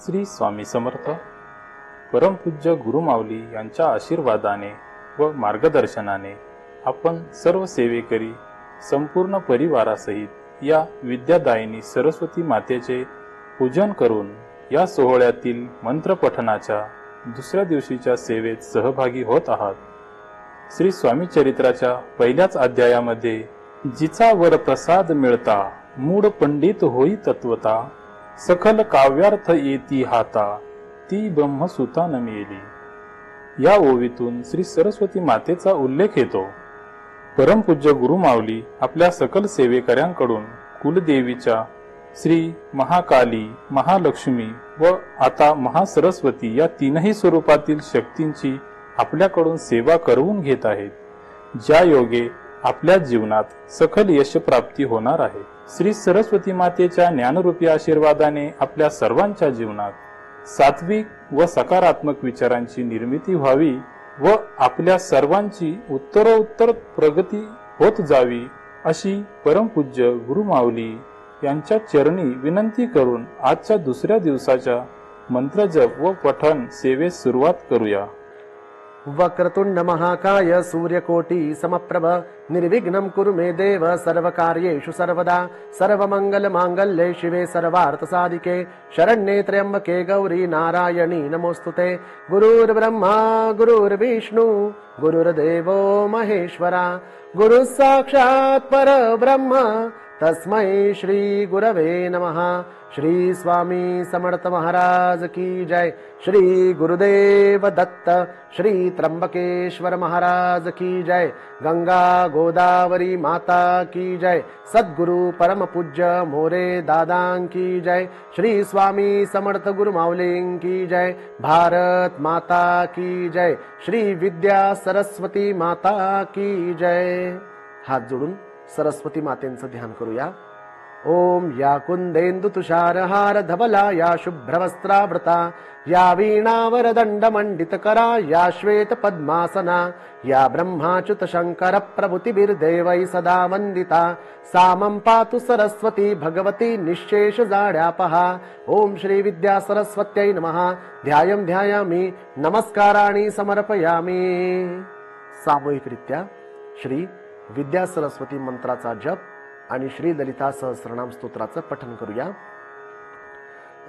श्री स्वामी समर्थ. परमपूज्य गुरुमाऊली यांच्या आशीर्वादाने व मार्गदर्शनाने आपण सर्व सेवेकरी संपूर्ण परिवारासहित या विद्यादायिनी सरस्वती मातेचे पूजन करून या सोहळ्यातील मंत्रपठणाच्या दुसऱ्या दिवशीच्या सेवेत सहभागी होत आहात. श्री स्वामी चरित्राच्या पहिल्याच अध्यायामध्ये जिचा वर प्रसाद मिळता मूढ पंडित होई तत्वता सखल काव्यार्थ येती हाता ती ब्रह्मसुता न मिळेली या ओवीतून श्री सरस्वती मातेचा उल्लेख येतो. परमपूज्य गुरुमाऊली आपल्या सकल सेवेकऱ्यांकडून कुलदेवीच्या श्री महाकाली, महालक्ष्मी व आता महासरस्वती या तीनही स्वरूपातील शक्तींची आपल्याकडून सेवा करवून घेत आहेत, ज्या योगे आपल्या जीवनात सखल यश प्राप्ती होणार आहे. श्री सरस्वती मातेच्या ज्ञानरूपी आशीर्वादाने आपल्या सर्वांच्या जीवनात सात्विक व सकारात्मक विचारांची निर्मिती व्हावी व आपल्या सर्वांची उत्तरोत्तर प्रगती होत जावी अशी परमपूज्य गुरुमाऊली यांच्या चरणी विनंती करून आजच्या दुसऱ्या दिवसाच्या मंत्रजप व पठण सेवेस सुरुवात करूया. वक्रतुंड महाकाय सूर्यकोटि समप्रभ निर्विघ्नं कुरु मे देव सर्वकार्येषु सर्वदा सर्वमंगल मांगल्ये शिवे सर्वार्थ साधिके शरण्ये त्र्यंबके गौरी नारायणी नमोस्तुते. गुरुर्ब्रह्मा गुरुर्विष्णु गुरुर्देवो महेश्वरा गुरु साक्षात् परब्रह्म तस्मै श्री गुरवे नमः. श्री स्वामी समर्थ महाराज की जय. श्री गुरुदेव दत्त श्री त्र्यंबकेश्वर महाराज की जय. गंगा गोदावरी माता की जय. सद्गुरु परम पूज्य मोरे दादां की जय. श्री स्वामी समर्थ गुरु माऊलीं की जय. भारत माता की जय. श्री विद्या सरस्वती माता की जय. हात जोडून सरस्वती मातेंचं ध्यान करूया. ओम या कुंदेंदु तुषारहार धवला या शुभ्रवस्त्रावृता या वीणावर दंड मंडित करा या श्वेत पद्मासना या ब्रह्माच्युत शंकर प्रभुतिभिर्देवै सदा वंदिता सामं पातु सरस्वती भगवती निश्शेष जाड्यापहा. ओम श्री विद्या सरस्वत्यै नमः. ध्यायं ध्यायामि नमस्काराणि समर्पयामि. सामूहिकरित्या श्री विद्या सरस्वती मंत्राचा जप आणि श्री ललिता सहस्रनाम स्तोत्राचं पठन करूया.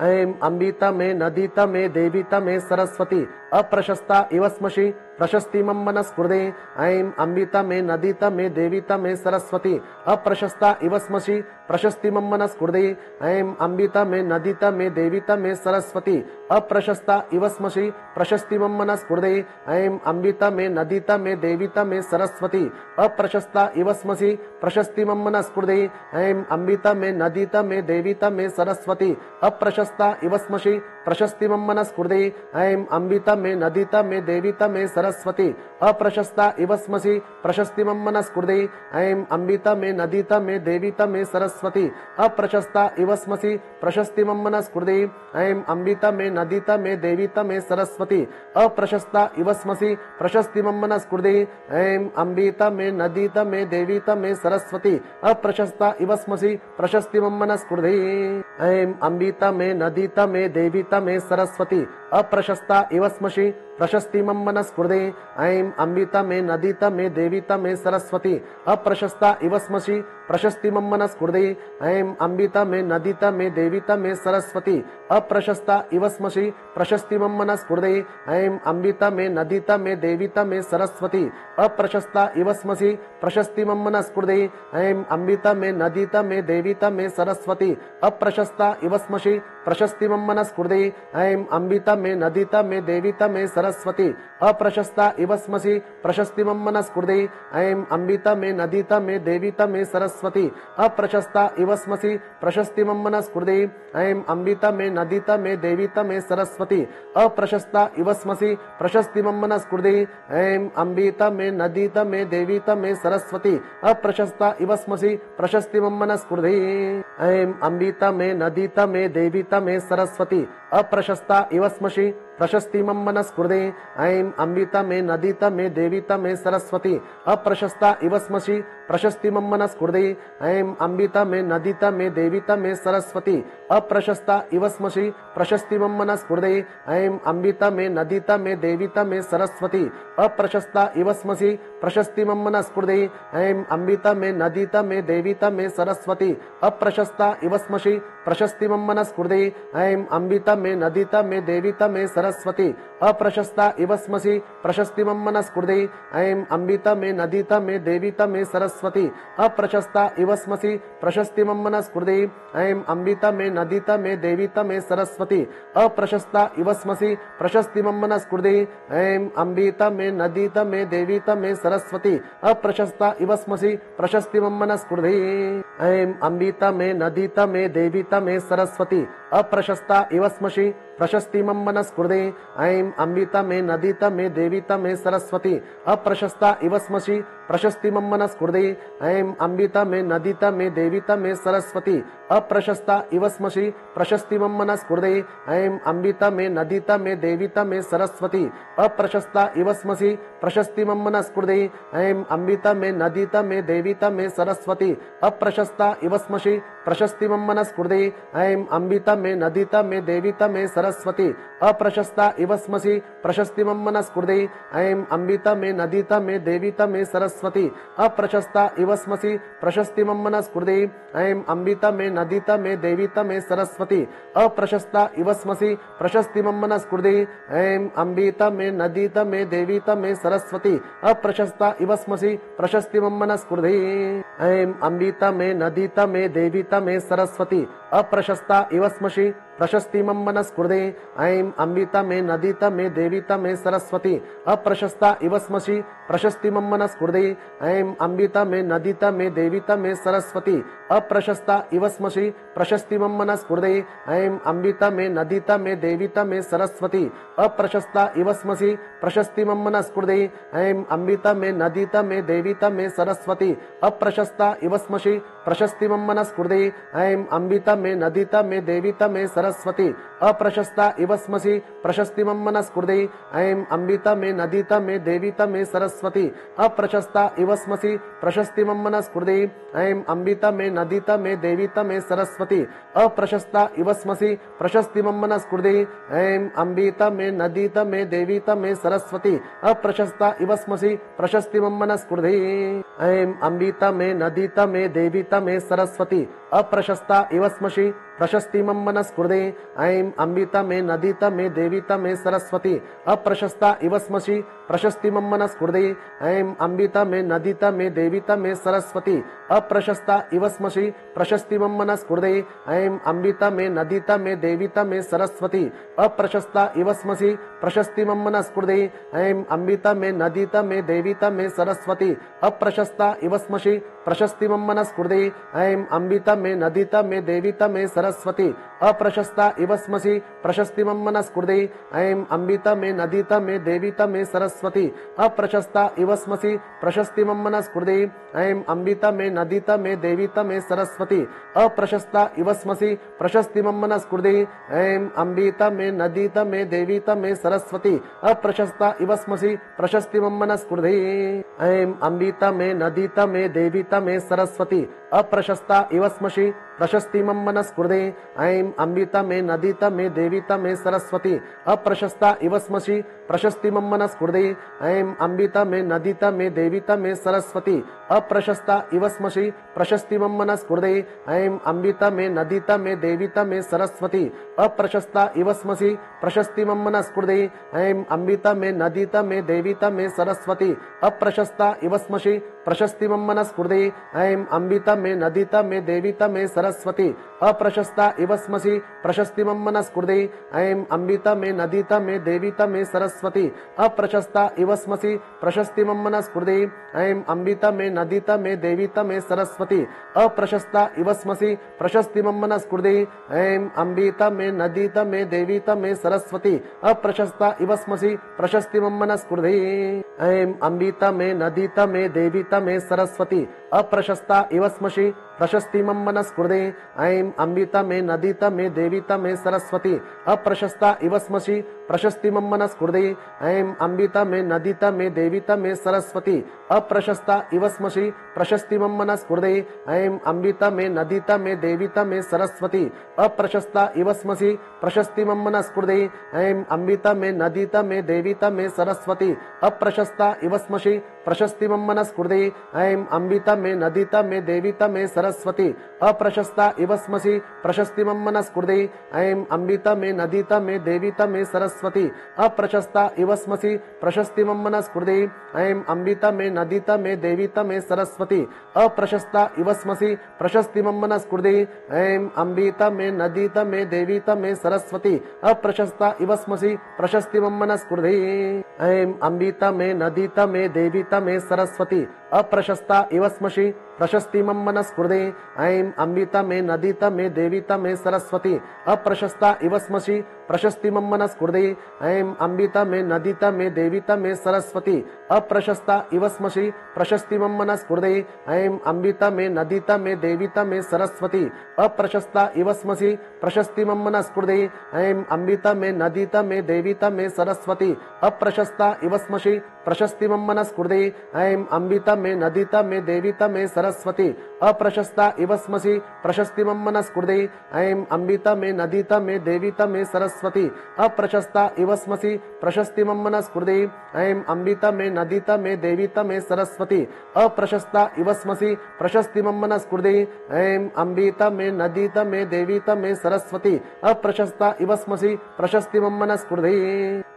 ऐं अंबिता मे नदीता मे देवीता मे सरस्वती अप्रशस्ता इवस्मशी प्रशस्ति मम मनस्कृते. ऐं अंबिता मे नदीता मे देवीता मे सरस्वती अप्रशस्ता इवस्मशी प्रशस्ति मम मनस्कृते. ऐं अंबिता मे नदीता मे देवीता मे सरस्वती अप्रशस्ता इवस्मशी प्रशस्ति मम मनस्कृते. ऐं अंबिता मे नदीता मे देवीता मे सरस्वती अप्रशस्ता इवस्मशी प्रशस्ति मम मनस्कृते. ऐं अंबिता मे नदीता मे देवीता मे सरस्वती अप्रशस्ता इवस्मशी प्रशस्ति मम मनस्कृते. ऐं अंबिता मे नदीता मे देवीता मे सरस्वती अप्रशस्ता इवस्मसी प्रशस्ति मम मनस्कृते. ऐं अंबिता मे नदीता मे देवीता मे सरस्वती अप्रशस्ता इवस्मसी प्रशस्ति मम मनस्कृते. ऐं अंबिता मे नदीता मे देवीता मे सरस्वती अप्रशस्ता इवस्मसी प्रशस्ति मम मनस्कृते. ऐं अंबिता मे नदीता मे देवीता मे सरस्वती अप्रशस्ता इवस्मसी प्रशस्ति मम मनस्कृते. ऐं अंबिता मे नदीता मे देवीता मे सरस्वती अप्रशस्ता इवस्मशी प्रशस्ति मम मनस्कृते. ऐं अंबिता मे नदीता मे देवीता मे सरस्वती अप्रशस्ता इवस्मशी प्रशस्ति मम मनस्कृते. ऐं अंबिता मे नदीता मे देवीता मे सरस्वती अप्रशस्ता इवस्मशी प्रशस्ति मम मनस्कृते. ऐं अंबिता मे नदीता मे देवीता मे सरस्वती अप्रशस्ता इवस्मशी प्रशस्ति मम मनस्कृते. ऐं अंबिता मे नदीता मे देवीता मे सरस्वती अप्रशस्ता इवस्मशी प्रशस्ति मम मनस्कृते. ऐं अंबिता मे नदीता मे देवीता मे सरस्वती अप्रशस्ता इवस्मसी प्रशस्ति मम मनस्कृते. ऐं अंबिता मे नदीता मे देवीता मे सरस्वती अप्रशस्ता इवस्मसी प्रशस्ति मम मनस्कृते. ऐं अंबिता मे नदीता मे देवीता मे सरस्वती अप्रशस्ता इवस्मसी प्रशस्ति मम मनस्कृते. ऐं अंबिता मे नदीता मे देवीता मे सरस्वती अप्रशस्ता इवस्मसी प्रशस्ति मम मनस्कृते. ऐं अंबिता मे नदीता मे देवीता मे सरस्वती अप्रशस्ता इवस्मशी प्रशस्ति मम मनस्कृते ऐं अम्बिता मे नदीता मे देवीता मे सरस्वती अप्रशस्ता इव स्मसि प्रशस्ति मम मनस्कृते ऐं अम्बिता मे नदीता मे देवीता मे सरस्वती अप्रशस्ता इव स्मसि प्रशस्ति मम मनस्कृते ऐं अम्बिता मे नदीता मे देवीता मे सरस्वती अप्रशस्ता इव स्मसि प्रशस्ति मम मनस्कृते ऐं अम्बिता मे नदीता मे देवीता मे सरस्वती अप्रशस्ता इव स्मसि प्रशस्ति मम मनस्कृते ऐं अम्बिता मे नदीता मे देवीता मे सरस्वती अप्रशस्ता इव स्मसि प्रशस्ति मम मनस्कृते ऐं अम्बिता मे नदीता मे देवीता मे सरस्वती अप्रशस्ता इव स्मसि प्रशस्ति मम मनस्कृते ऐं अम्बिता मे नदीता मे देवीता मे सरस्वती अप्रशस्ता इव स्मसि प्रशस्ति मम मनस्कृते ऐं अम्बिता मे नदीता मे देवीता मे सरस्वती अप्रशस्ता इव स्मसि प्रशस्ति मम मनस्कृते ऐं अम्बिता मे नदीता मे देवीता मे सरस्वती अप्रशस्ता इव स्मसि प्रशस्ति मम मनस्कृते ऐं अम्बिता मे नदीता मे देवीता मे सरस्वती अप्रशस्ता इव स्मसि प्रशस्ति मम मनस्कृते ऐं अम्बिता मे नदीता मे देवीता मे सरस्वती अप्रशस्ता इव स्मसि प्रशस्ति मम मनस्कृते ऐं अम्बिता मे नदीता मे देवीता मे सरस्वती अप्रशस्ता इव स्मसि प्रशस्ति मम मनस्कृते ऐं अम्बिता मे नदीता मे देवीता मे सरस्वती अप्रशस्ता इव स्मसि प्रशस्ति मम मनस्कृते ऐं अम्बिता मे नदीता मे देवीता मे सरस्वती अप्रशस्ता इव स्मसि प्रशस्ति मम मनस्कृते ऐं अम्बिता मे नदीता मे देवीता मे सरस्वती अप्रशस्ता इव स्मसि प्रशस्ति मम मनस्कृते ऐं अम्बिता मे नदीता मे देवीता मे सरस्वती अप्रशस्ता इव स्मसि प्रशस्ति मम मनस्कृते ऐं अम्बिता मे नदीता मे देवीता मे सरस्वती अप्रशस्ता इव स्मसि प्रशस्ति मम मनस्कृते ऐं अम्बिता मे नदीता मे देवीता मे सरस्वती अप्रशस्ता इव स्मसि प्रशस्ति मम मनस्कृते ऐं अम्बिता मे नदीता मे देवीता मे सरस्वती अप्रशस्ता इव स्मसि प्रशस्ति मम मनस्कृते ऐं अम्बिता मे नदीता मे देवीता मे सरस्वती अप्रशस्ता इव स्मसि प्रशस्ति मम मनस्कृते ऐं अम्बिता मे नदीता मे देवीता मे सरस्वती अप्रशस्ता इव स्मसि प्रशस्ति मम मनस्कृते ऐं अम्बिता मे नदीता मे देवीता मे सरस्वती अप्रशस्ता इव स्मसि प्रशस्ति मम मनस्कृते ऐं अम्बिता मे नदीता मे देवीता मे सरस्वती अप्रशस्ता इव स्मसि प्रशस्ति मम मनस्कृते ऐं अम्बिता मे नदीता मे देवीता मे सरस्वती अप्रशस्ता इव स्मसि प्रशस्ति मम मनस्कृते ऐं अम्बिता मे नदीता मे देवीता मे सरस्वती अप्रशस्ता इव स्मसि प्रशस्ति मम मनस्कृते ऐं अम्बिता मे नदीता मे देवीता मे सरस्वती अप्रशस्ता इव स्मसि प्रशस्ति मम मनस्कृते ऐं अम्बिता मे नदीता मे देवीता मे सरस्वती अप्रशस्ता इव स्मसि प्रशस्ति मम मनस्कृते ऐं अम्बिता मे नदीता मे देवीता मे सरस्वती अप्रशस्ता इव स्मसि प्रशस्ति मम मनस्कृते ऐं अम्बिता मे नदीता मे देवीता मे सरस्वती अप्रशस्ता इव स्मसि प्रशस्ति मम मनस्कृते ऐं अम्बिता मे नदीता मे देवीता मे सरस्वती अप्रशस्ता इव स्मसि प्रशस्ति मम मनस्कृते ऐं अम्बिता मे नदीता मे देवीता मे सरस्वती अप्रशस्ता इव स्मसि प्रशस्ति मम मनस्कृते ऐं अम्बिता मे नदीता मे देवीता मे सरस्वती अप्रशस्ता इव स्मसि प्रशस्ति मम मनस्कृते ऐं अम्बिता मे नदीता मे देवीता मे सरस्वती अप्रशस्ता इव स्मसि प्रशस्ति मम मनस्कृते ऐं अम्बिता मे नदीता मे देवीता मे सरस्वती अप्रशस्ता इव स्मसि प्रशस्ति मम मनस्कृते ऐं अम्बिता मे नदीता मे देवीता मे सरस्वती अप्रशस्ता इव स्मसि प्रशस्ति मम मनस्कृते ऐं अम्बिता मे नदीता मे देवीता मे सरस्वती अप्रशस्ता इव स्मसि प्रशस्ति मम मनस्कृते ऐं अम्बिता मे नदीता मे देवीता मे सरस्वती अप्रशस्ता इव स्मसि प्रशस्ति मम मनस्कृते ऐं अम्बिता मे नदीता मे देवीता मे सरस्वती अप्रशस्ता इव स्मसि प्रशस्ति मम मनस्कृते ऐं अम्बिता मे नदीता मे देवीता मे सरस्वती अप्रशस्ता इव स्मसि प्रशस्ति मम मनस्कृते ऐं अम्बिता मे नदीता मे देवीता मे सरस्वती अप्रशस्ता इव स्मसि प्रशस्ति मम मनस्कृते ऐं अम्बिता मे नदीता मे देवीता मे सरस्वती अप्रशस्ता इव स्मसि प्रशस्ति मम मनस्कृते ऐं अम्बिता मे नदीता मे देवीता मे सरस्वती अप्रशस्ता इव स्मसि प्रशस्ति मम मनस्कृते ऐं अम्बिता मे नदीता मे देवीता मे सरस्वती अप्रशस्ता इव स्मसि प्रशस्ति मम मनस्कृते ऐं अम्बिता मे नदीता मे देवीता मे सरस्वती अप्रशस्ता इव स्मसि प्रशस्ति मम मनस्कृते ऐं अम्बिता मे नदीता मे देवीता मे सरस्वती अप्रशस्ता इव स्मसि प्रशस्ति मम मनस्कृते ऐं अम्बिता मे नदीता मे देवीता मे सरस्वती अप्रशस्ता इव स्मसि प्रशस्ति मम मनस्कृते ऐं अम्बिता मे नदीता मे देवीता मे सरस्वती अप्रशस्ता इव स्मसि प्रशस्ति मम मनस्कृते ऐं अम्बिता मे नदीता मे देवीता मे सरस्वती अप्रशस्ता इव स्मसि प्रशस्ति मम मनस्कृते ऐं अम्बिता मे नदीता मे देवीता मे सरस्वती अप्रशस्ता इव स्मसि प्रशस्ति मम मनस्कृते ऐं अम्बिता मे नदीता मे देवीता मे सरस्वती अप्रशस्ता इव स्मसि प्रशस्ति मम मनस्कृते ऐं अम्बिता मे नदीता मे देवीता मे सरस्वती अप्रशस्ता इव स्मसि प्रशस्ति मम मनस्कृते ऐं अम्बिता मे नदीता मे देवीता मे सरस्वती अप्रशस्ता इव स्मसि प्रशस्ति मम मनस्कृते ऐं अम्बिता मे नदीता मे देवीता मे सरस्वती अप्रशस्ता इव स्मसि प्रशस्ति मम मनस्कृते ऐं अम्बिता मे नदीता मे देवीता मे सरस्वती अप्रशस्ता इव स्मसि प्रशस्ति मम मनस्कृते ऐं अम्बिता मे नदीता मे देवीता मे सरस्वती अप्रशस्ता इव स्मसि प्रशस्ति मम मनस्कृते ऐं अम्बिता मे नदीता मे देवीता मे सरस्वती अप्रशस्ता इव स्मसि प्रशस्ति मम मनस्कृते ऐं अम्बिता मे नदीता मे देवीता मे सरस्वती अप्रशस्ता इव स्मसि प्रशस्ति मम मनस्कृते ऐं अम्बिता मे नदीता मे देवीता मे सरस्वती अप्रशस्ता इव स्मसि प्रशस्ति मम मनस्कृते ऐं अम्बिता मे नदीता मे देवीता मे सरस्वती अप्रशस्ता इव स्मसि प्रशस्ति मम मनस्कृते ऐं अम्बिता मे नदीता मे देवीता मे सरस्वती अप्रशस्ता इव स्मसि प्रशस्ति मम मनस्कृते ऐं अम्बिता मे नदीता मे देवीता मे सरस्वती अप्रशस्ता इव स्मसि प्रशस्ति मम मनस्कृते ऐं अम्बिता मे नदीता मे देवीता मे सरस्वती अप्रशस्ता इव स्मसि प्रशस्ति मम मनस्कृते ऐं अम्बिता मे नदीता मे देवीता मे सरस्वती अप्रशस्ता इव स्मसि प्रशस्ति मम मनस्कृते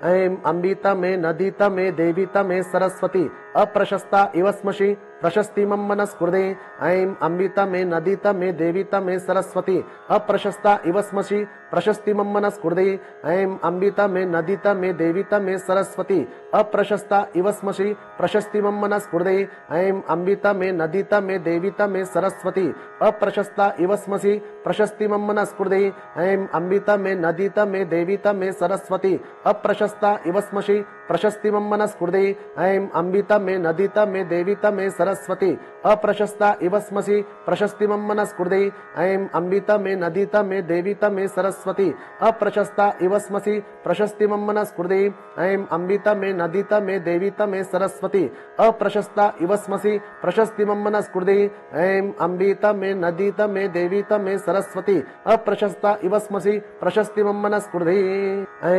ऐं अम्बिता मे नदीता मे देवीता मे सरस्वती अप्रशस्ता इव स्मसि प्रशस्ति मम मनस्कृते ऐं अम्बिता मे नदीता मे देवीता मे सरस्वती अप्रशस्ता इव स्मसि प्रशस्ति मम मनस्कृते ऐं अम्बिता मे नदीता मे देवीता मे सरस्वती अप्रशस्ता इव स्मसि प्रशस्ति मम मनस्कृते ऐं अम्बिता मे नदीता मे देवीता मे सरस्वती अप्रशस्ता इव स्मसि प्रशस्ति मम मनस्कृते ऐं अम्बिता मे नदीता मे देवीता मे सरस्वती अप्रशस्ता इव स्मसि प्रशस्ति मम मनस्कृते ऐं अम्बिता मे नदीता मे देवीता मे सरस्वती अप्रशस्ता इव स्मसि प्रशस्ति मम मनस्कृते ऐं अम्बिता मे नदीता मे देवीता मे सरस्वती अप्रशस्ता इव स्मसि प्रशस्ति मम मनस्कृते ऐं अम्बिता मे नदीता मे देवीता मे सरस्वती अप्रशस्ता इव स्मसि प्रशस्ति मम मनस्कृते ऐं अम्बिता मे नदीता मे देवीता मे सरस्वती अप्रशस्ता इव स्मसि प्रशस्ति मम मनस्कृते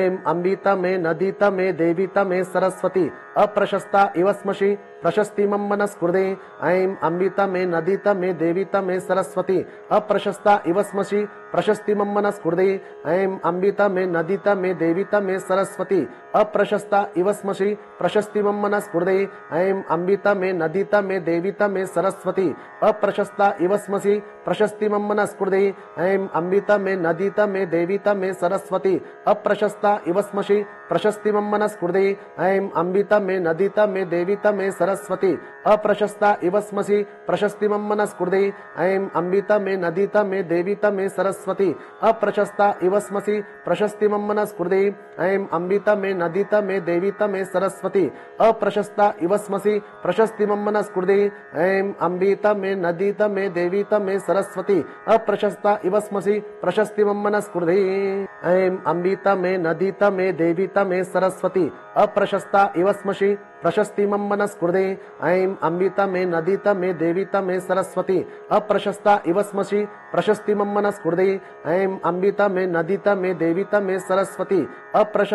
ऐं अम्बिता मे नदीता मे देवीता मे सरस्वती अप्रशस्ता इव स्मसि प्रशस्ति मम मनस्कृते ऐं अम्बिता मे नदीता मे देवीता मे सरस्वती अप्रशस्ता इव स्मसि प्रशस्ति मम मनस्कृते ऐं अम्बिता मे नदीता मे देवीता मे सरस्वती अप्रशस्ता इव स्मसि प्रशस्ति मम मनस्कृते ऐं अम्बिता मे नदीता मे देवीता मे सरस्वती अप्रशस्ता इव स्मसि प्रशस्ति मम मनस्कृते ऐं अम्बिता मे नदीता मे देवीता मे सरस्वती अप्रशस्ता इव स्मसि प्रशस्ति मम मनस्कृते ऐं अम्बिता मे नदीता मे देवीता मे सरस्वती अप्रशस्ता इव स्मसि प्रशस्ति मम मनस्कृते ऐं अम्बिता मे नदीता मे देवीता मे सरस्वती अप्रशस्ता इव स्मसि प्रशस्ति मम मनस्कृते ऐं अम्बिता मे नदीता मे देवीता मे सरस्वती अप्रशस्ता इव स्मसि प्रशस्ति मम मनस्कृते ऐं अम्बिता मे नदीता मे देवीता मे सरस्वती अप्रशस्ता इव स्मसि प्रशस्ति मम मनस्कृते ऐं अम्बिता मे नदीता मे देवीता मे सरस्वती अप्रशस्ता इव स्मसि प्रशस्ति मम मनस्कृते ऐं अम्बिता मे नदीता मे देवीता मे सरस्वती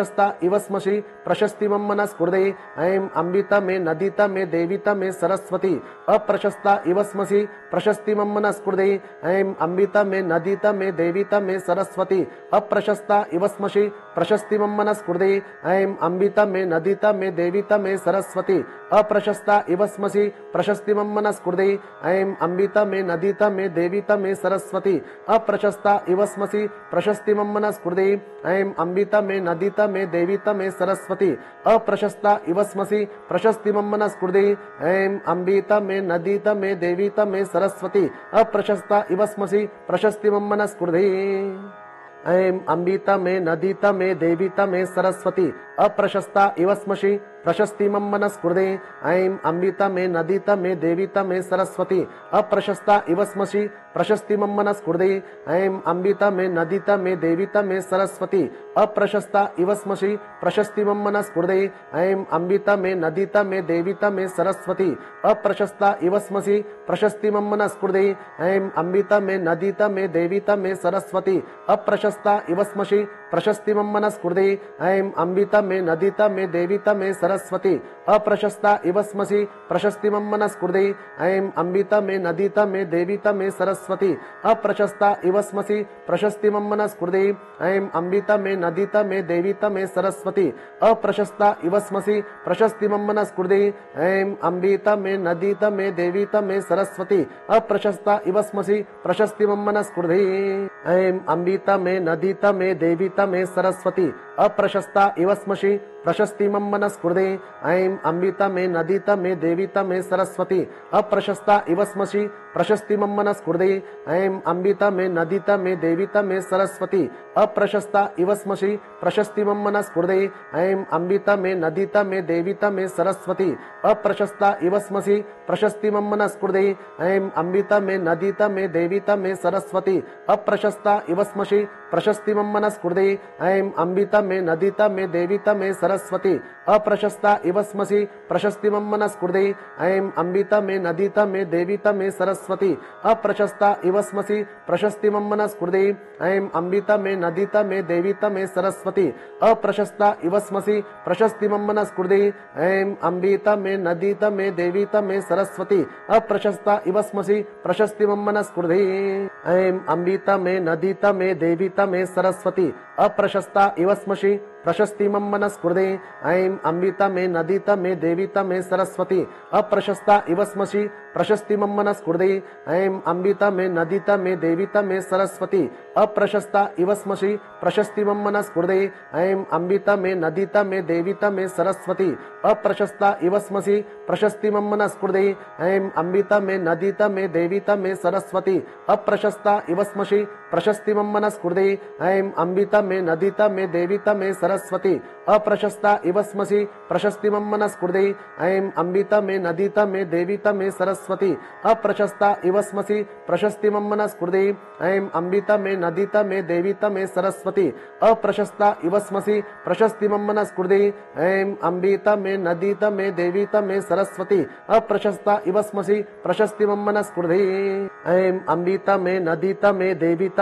अप्रशस्ता इव स्मसि प्रशस्ति मम मनस्कृते ऐं अम्बिता मे नदीता मे देवीता मे सरस्वती अप्रशस्ता इव स्मसि प्रशस्ति मम मनस्कृते ऐं अम्बिता मे नदीता मे देवीता मे सरस्वती अप्रशस्ता इव स्मसि प्रशस्ति मम मनस्कृते ऐं अम्बिता मे नदीता मे देवीता मे सरस्वती अप्रशस्ता इव स्मसि प्रशस्ति मम मनस्कृते ऐं अम्बिता मे नदीता मे देवीता मे सरस्वती अप्रशस्ता इव स्मसि प्रशस्ति मम मनस्कृते ऐं अम्बिता मे नदीता मे देवीता मे सरस्वती अप्रशस्ता इव स्मसि प्रशस्ति मम मनस्कृते ऐं अम्बिता मे नदीता मे देवीता मे सरस्वती अप्रशस्ता इव स्मसि प्रशस्ति मम मनस्कृते ऐं अम्बिता मे नदीता मे देवीता मे सरस्वती अप्रशस्ता इव स्मसि प्रशस्तिमं मनस्कृते ऐं अम्बिता मे नदीता मे देवीता मे सरस्वती अप्रशस्ता इव स्मसि प्रशस्तिमं मनस्कृते ऐं अम्बिता मे नदीता मे देवीता मे सरस्वती अप्रशस्ता इव स्मसि प्रशस्तिमं मनस्कृते ऐं अम्बिता मे नदीता मे देवीता मे सरस्वती अप्रशस्ता इव स्मसि प्रशस्तिमं मनस्कृते ऐं अम्बिता मे नदीता मे देवीता मे सरस्वती अप्रशस्ता इव स्मसि प्रशस्तिमं मनस्कृते ऐं अम्बिता मे नदीता मे देवीता मे सरस्वती अप्रशस्ता इव स्मसि प्रशस्तिमं मनस्कृते ऐं अम्बिता मे नदीता मे देवीता मे सरस्वती अप्रशस्ता इव स्मसि प्रशस्तिमं मनस्कृते ऐं अम्बिता मे नदीता मे देवीता मे सरस्वती अप्रशस्ता इव स्मसि प्रशस्तिमं मनस्कृते ऐं अम्बिता मे नदीता मे देवीता मे सरस्वती अप्रशस्ता इव स्मसि प्रशस्तिमं मनस्कृते ऐं अम्बिता मे नदीता मे देवीता मे सरस्वती अप्रशस्ता इव स्मसि प्रशस्तिमं मनस्कृते ऐं अम्बिता मे नदीता मे देवीता मे सरस्वती अप्रशस्ता इव स्मसि प्रशस्तिमं मनस्कृते ऐं अम्बिता मे नदीता मे देवीता मे सरस्वती अप्रशस्ता इव स्मसि प्रशस्तिमं मनस्कृते ऐं अम्बिता मे नदीता मे देवीता मे सरस्वती अप्रशस्ता इव स्मसि प्रशस्तिमं मनस्कृते ऐं अम्बिता मे नदीता मे देवीता मे सरस्वती अप्रशस्ता इव स्मसि प्रशस्तिमं मनस्कृते ऐं अम्बिता मे नदीता मे देवीता मे सरस्वती अप्रशस्ता इव स्मसि प्रशस्तिमं मनस्कृते ऐं अम्बिता मे नदीता मे देवीता मे सरस्वती अप्रशस्ता इव स्मसि प्रशस्तिमं मनस्कृते ऐं अम्बिता मे नदीता मे देवीता मे सरस्वती अप्रशस्ता इव स्मसि प्रशस्तिमं मनस्कृते ऐं अम्बिता मे नदीता मे देवीता मे सरस्वती अप्रशस्ता इव स्मसि प्रशस्तिमं मनस्कृते ऐं अम्बिता मे नदीता मे देवीता मे सरस्वती अप्रशस्ता इव स्मसि प्रशस्तिमं मनस्कृते ऐं अम्बिता मे नदीता मे देवीता मे सरस्वती अप्रशस्ता इव स्मसि प्रशस्तिमं मनस्कृते ऐं अम्बिता मे नदीता मे देवीता मे सरस्वती अप्रशस्ता इव स्मसि प्रशस्तिमं मनस्कृते ऐं अम्बिता मे नदीता मे देवीता मे सरस्वती अप्रशस्ता इव स्मसि प्रशस्तिमं मनस्कृते ऐं अम्बिता मे नदीता मे देवीता मे सरस्वती अप्रशस्ता इव स्मसि प्रशस्तिमं मनस्कृते ऐं अम्बिता मे नदीता मे देवीता मे सरस्वती अप्रशस्ता इव स्मसि प्रशस्तिमं मनस्कृते ऐं अम्बिता मे नदीता मे देवीता मे सरस्वती अप्रशस्ता इव स्मसि प्रशस्तिमं मनस्कृते ऐं अम्बिता मे नदीता मे देवीता मे सरस्वती अप्रशस्ता इव स्मसि प्रशस्तिमं मनस्कृते ऐं अम्बिता मे नदीता मे देवीता मे सरस्वती अप्रशस्ता इव स्मसि प्रशस्तिमं मनस्कृते ऐं अम्बिता मे नदीता मे देवीता मे सरस्वती अप्रशस्ता इव स्मसि प्रशस्तिमं मनस्कृते ऐं अम्बिता मे नदीता मे देवीता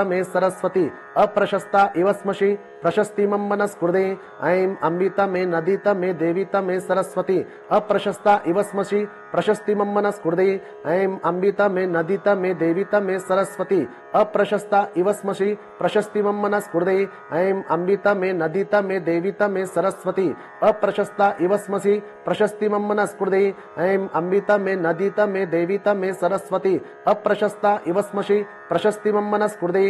मे सरस्वती अप्रशस्ता इव स्मसि प्रशस्तिमं मनस्कृते ऐं अम्बिता मे नदीता मे देवीता मे सरस्वती अप्रशस्ता इव स्मसि प्रशस्तिमं मनस्कृते ऐं अम्बिता मे नदीता मे देवीता मे सरस्वती अप्रशस्ता इव स्मसि प्रशस्तिमं मनस्कृते ऐं अम्बिता मे नदीता मे देवीता मे सरस्वती अप्रशस्ता इव स्मसि प्रशस्तिमं मनस्कृते ऐं अम्बिता मे नदीता मे देवीता मे सरस्वती अप्रशस्ता इव स्मसि प्रशस्तिमं मनस्कृते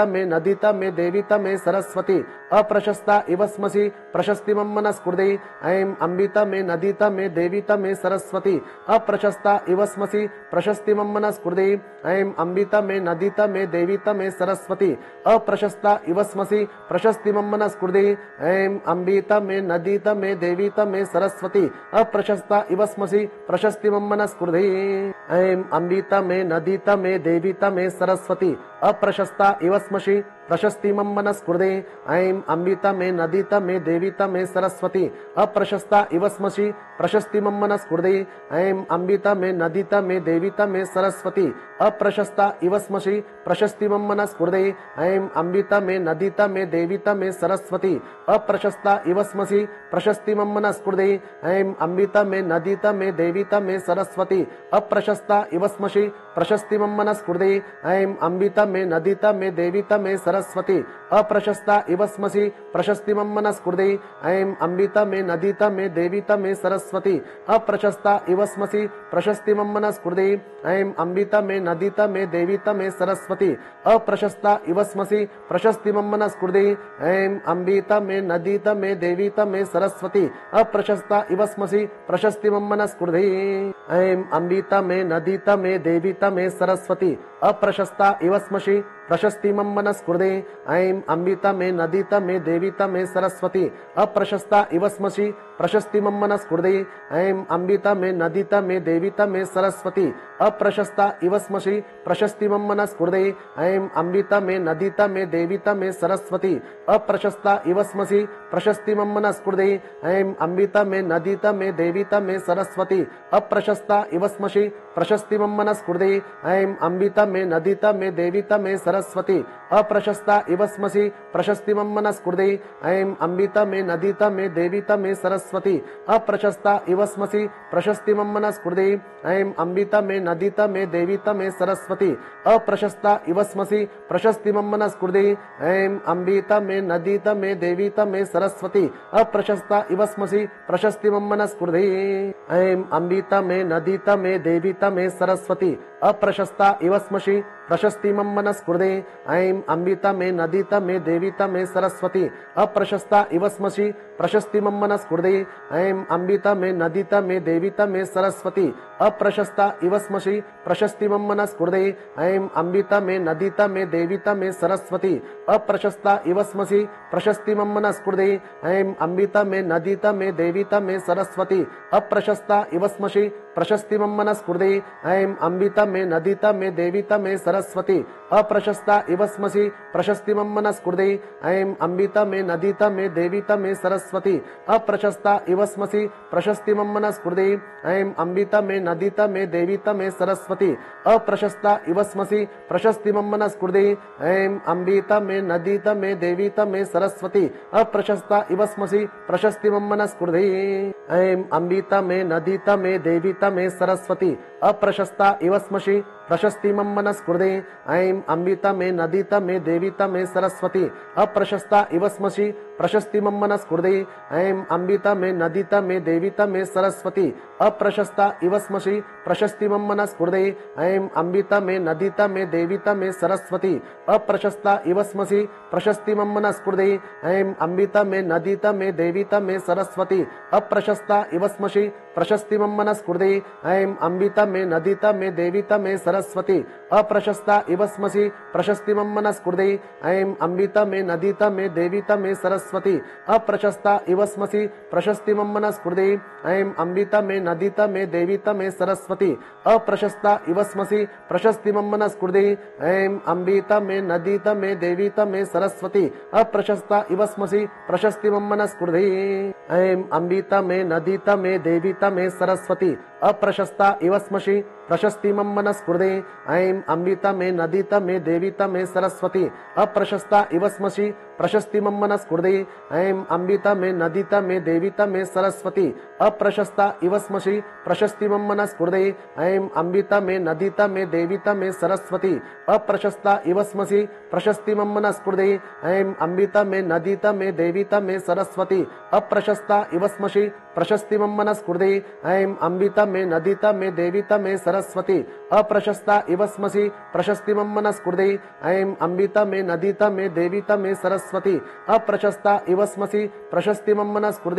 ऐं अम्बिता मे नदीता मे देवीता मे सरस्वती अप्रशस्ता इव स्मसि प्रशस्तिमं मनस्कृते ऐं अम्बिता मे नदीता मे देवीता मे सरस्वती अप्रशस्ता इव स्मसि प्रशस्तिमं मनस्कृते ऐं अम्बिता मे नदीता मे देवीता मे सरस्वती अप्रशस्ता इव स्मसि प्रशस्तिमं मनस्कृते ऐं अम्बिता मे नदीता मे देवीता मे सरस्वती अप्रशस्ता इव स्मसि प्रशस्तिमं मनस्कृते ऐं अम्बिता मे नदीता मे देवीता मे सरस्वती अप्रशस्ता इव स्मसि प्रशस्तिमं मनस्कृते ऐं अम्बिता मे नदीता मे देवीता मे सरस्वती अप्रशस्ता इव स्मसि प्रशस्तिमं मनस्कृते ऐं अम्बिता मे नदीता मे देवीता मे सरस्वती अप्रशस्ता इव स्मसि प्रशस्तिमं मनस्कृते ऐं अम्बिता मे नदीता मे देवीता मे सरस्वती अप्रशस्ता इव स्मसि प्रशस्तिमं मनस्कृते ऐं अम्बिता मे नदीता मे देवीता मे सरस्वती अप्रशस्ता इव स्मसि प्रशस्तिमं मनस्कृते ऐं अम्बिता मे नदीता मे देवीता मे सरस्वती अप्रशस्ता इव स्मसि प्रशस्तिमं मनस्कृते ऐं अम्बिता मे नदीता मे देवीता मे सरस्वती अप्रशस्ता इव स्मसि प्रशस्तिमं मनस्कृते ऐं अम्बिता मे नदीता मे देवीता मे सरस्वती अप्रशस्ता इव स्मसि प्रशस्तिमं मनस्कृते ऐं अम्बिता मे नदीता मे देवीता मे सरस्वती अप्रशस्ता इव स्मसि प्रशस्ति मम मनस्कृते ऐं अम्बिता मे नदीता मे देवीता मे सरस्वती अप्रशस्ता इव स्मसि प्रशस्ति मम मनस्कृते ऐं अम्बिता मे नदीता मे देवीता मे सरस्वती अप्रशस्ता इव स्मसि प्रशस्ति मम मनस्कृते ऐं अम्बिता मे नदीता मे देवीता मे सरस्वती अप्रशस्ता इव स्मसि प्रशस्ति मम मनस्कृते ऐं अम्बिता मे नदीता मे देवीता मे सरस्वती अप्रशस्ता इव स्मसि प्रशस्ति मम मनस्कृते ऐं अम्बिता मे नदीता मे देवीता मे सरस्वती अप्रशस्ता इव स्मसि प्रशस्ति मम मनस्कृते ऐं अम्बिता मे नदीता मे देवीता मे सरस्वती अप्रशस्ता इव स्मसि प्रशस्ति मम मनस्कृते ऐं अम्बिता मे नदीता मे देवीता मे सरस्वती अप्रशस्ता इव स्मसि प्रशस्ति मम मनस्कृते ऐं अम्बिता मे नदीता मे देवीता मे सरस्वती अप्रशस्ता इव स्मसि प्रशस्ति मम मनस्कृते ऐं अम्बिता मे नदीता मे देवीता मे सरस्वती अप्रशस्ता इव स्मसि प्रशस्ति मम मनस्कृते ऐं अम्बिता मे नदीता मे देवीता मे सरस्वती अप्रशस्ता इव स्मसि प्रशस्ति मम मनस्कृते ऐं अम्बिता मे नदीता मे देवीता मे सरस्वती अप्रशस्ता इव स्मसि प्रशस्ति मम मनस्कृते ऐं अम्बिता मे नदीता मे देवीता मे सरस्वती अप्रशस्ता इव स्मसि प्रशस्ति मम मनस्कृते ऐं अम्बिता मे नदीता मे देवीता मे सरस्वती अप्रशस्ता इव स्मसि प्रशस्ति मम मनस्कृते ऐं अम्बिता मे नदीता मे देवीता मे सरस्वती अप्रशस्ता इव स्मसि प्रशस्ति मम मनस्कृते ऐं अम्बिता मे नदीता मे देवीता मे सरस्वती अप्रशस्ता इव स्मसि प्रशस्ति मम मनस्कृते ऐं अम्बिता मे नदीता मे देवीता मे सरस्वती अप्रशस्ता इव स्मसि प्रशस्ति मम मनस्कृते ऐं अम्बिता मे नदीता मे देवीता मे सरस्वती अप्रशस्ता इव स्मसि प्रशस्ति मम मनस्कृते ऐं अम्बिता मे नदीता मे देवीता मे सरस्वती अप्रशस्ता इव स्मसि प्रशस्ति मम मनस्कृते ऐं अम्बिता मे नदीता मे देवीता मे सरस्वती अप्रशस्ता इव स्मसि प्रशस्ति मम मनस्कृते ऐं अम्बिता मे नदीता मे देवीता मे सरस्वती अप्रशस्ता इव स्मसि प्रशस्ति मम मनस्कृते ऐं अम्बिता मे नदीता मे देवीता मे सरस्वती अप्रशस्ता इव स्मसि प्रशस्ति मम मनस्कृते ऐं अम्बिता मे नदीता मे देवीता मे सरस्वती अप्रशस्ता इव स्मसि प्रशस्ति मम मनस्कृते ऐं अम्बिता मे नदीता मे देवीता मे सरस्वती अप्रशस्ता इव स्मसि प्रशस्ति मम मनस्कृते ऐं अम्बिता मे नदीता मे देवीता मे सरस्वती अप्रशस्ता इव स्मसि प्रशस्ति मम मनस्कृते ऐं अम्बिता मे नदीता मे देवीता मे सरस्वती अप्रशस्ता इव स्मसि प्रशस्ति मम मनस्कृते ऐं अम्बिता मे नदीता मे देवीता मे सरस्वती अप्रशस्ता इव स्मसि प्रशस्ति मम मनस्कृते ऐं अम्बिता मे नदीता मे देवीता मे सरस्वती अप्रशस्ता इव स्मसि प्रशस्ति मम मनस्कृते ऐं अम्बिता मे नदीता मे देवीता मे सरस्वती अप्रशस्ता इव स्मसि प्रशस्ति मम मनस्कृते ऐं अम्बिता मे नदीता मे देवीता मे सरस्वती अप्रशस्ता इव स्मसि प्रशस्ति मम मनस्कृते ऐं अम्बिता मे नदीता मे देवीता मे सरस्वती अप्रशस्ता इव स्मसि प्रशस्ति मम मनस्कृते ऐं अम्बिता मे नदीता मे देवीता मे सरस्वती अप्रशस्ता इव स्मसि प्रशस्ति मम मनस्कृते ऐं अम्बिता मे नदीता मे देवीता मे सरस्वती अप्रशस्ता इव स्मसि प्रशस्ति मम मनस्कृते ऐं अम्बिता मे नदीता मे देवीता मे सरस्वती अप्रशस्ता इव स्मसि प्रशस्ति मम मनस्कृते ऐं अम्बिता मे नदीता मे देवीता मे सरस्वती अप्रशस्ता इव स्मसि प्रशस्ति मम मनस्कृते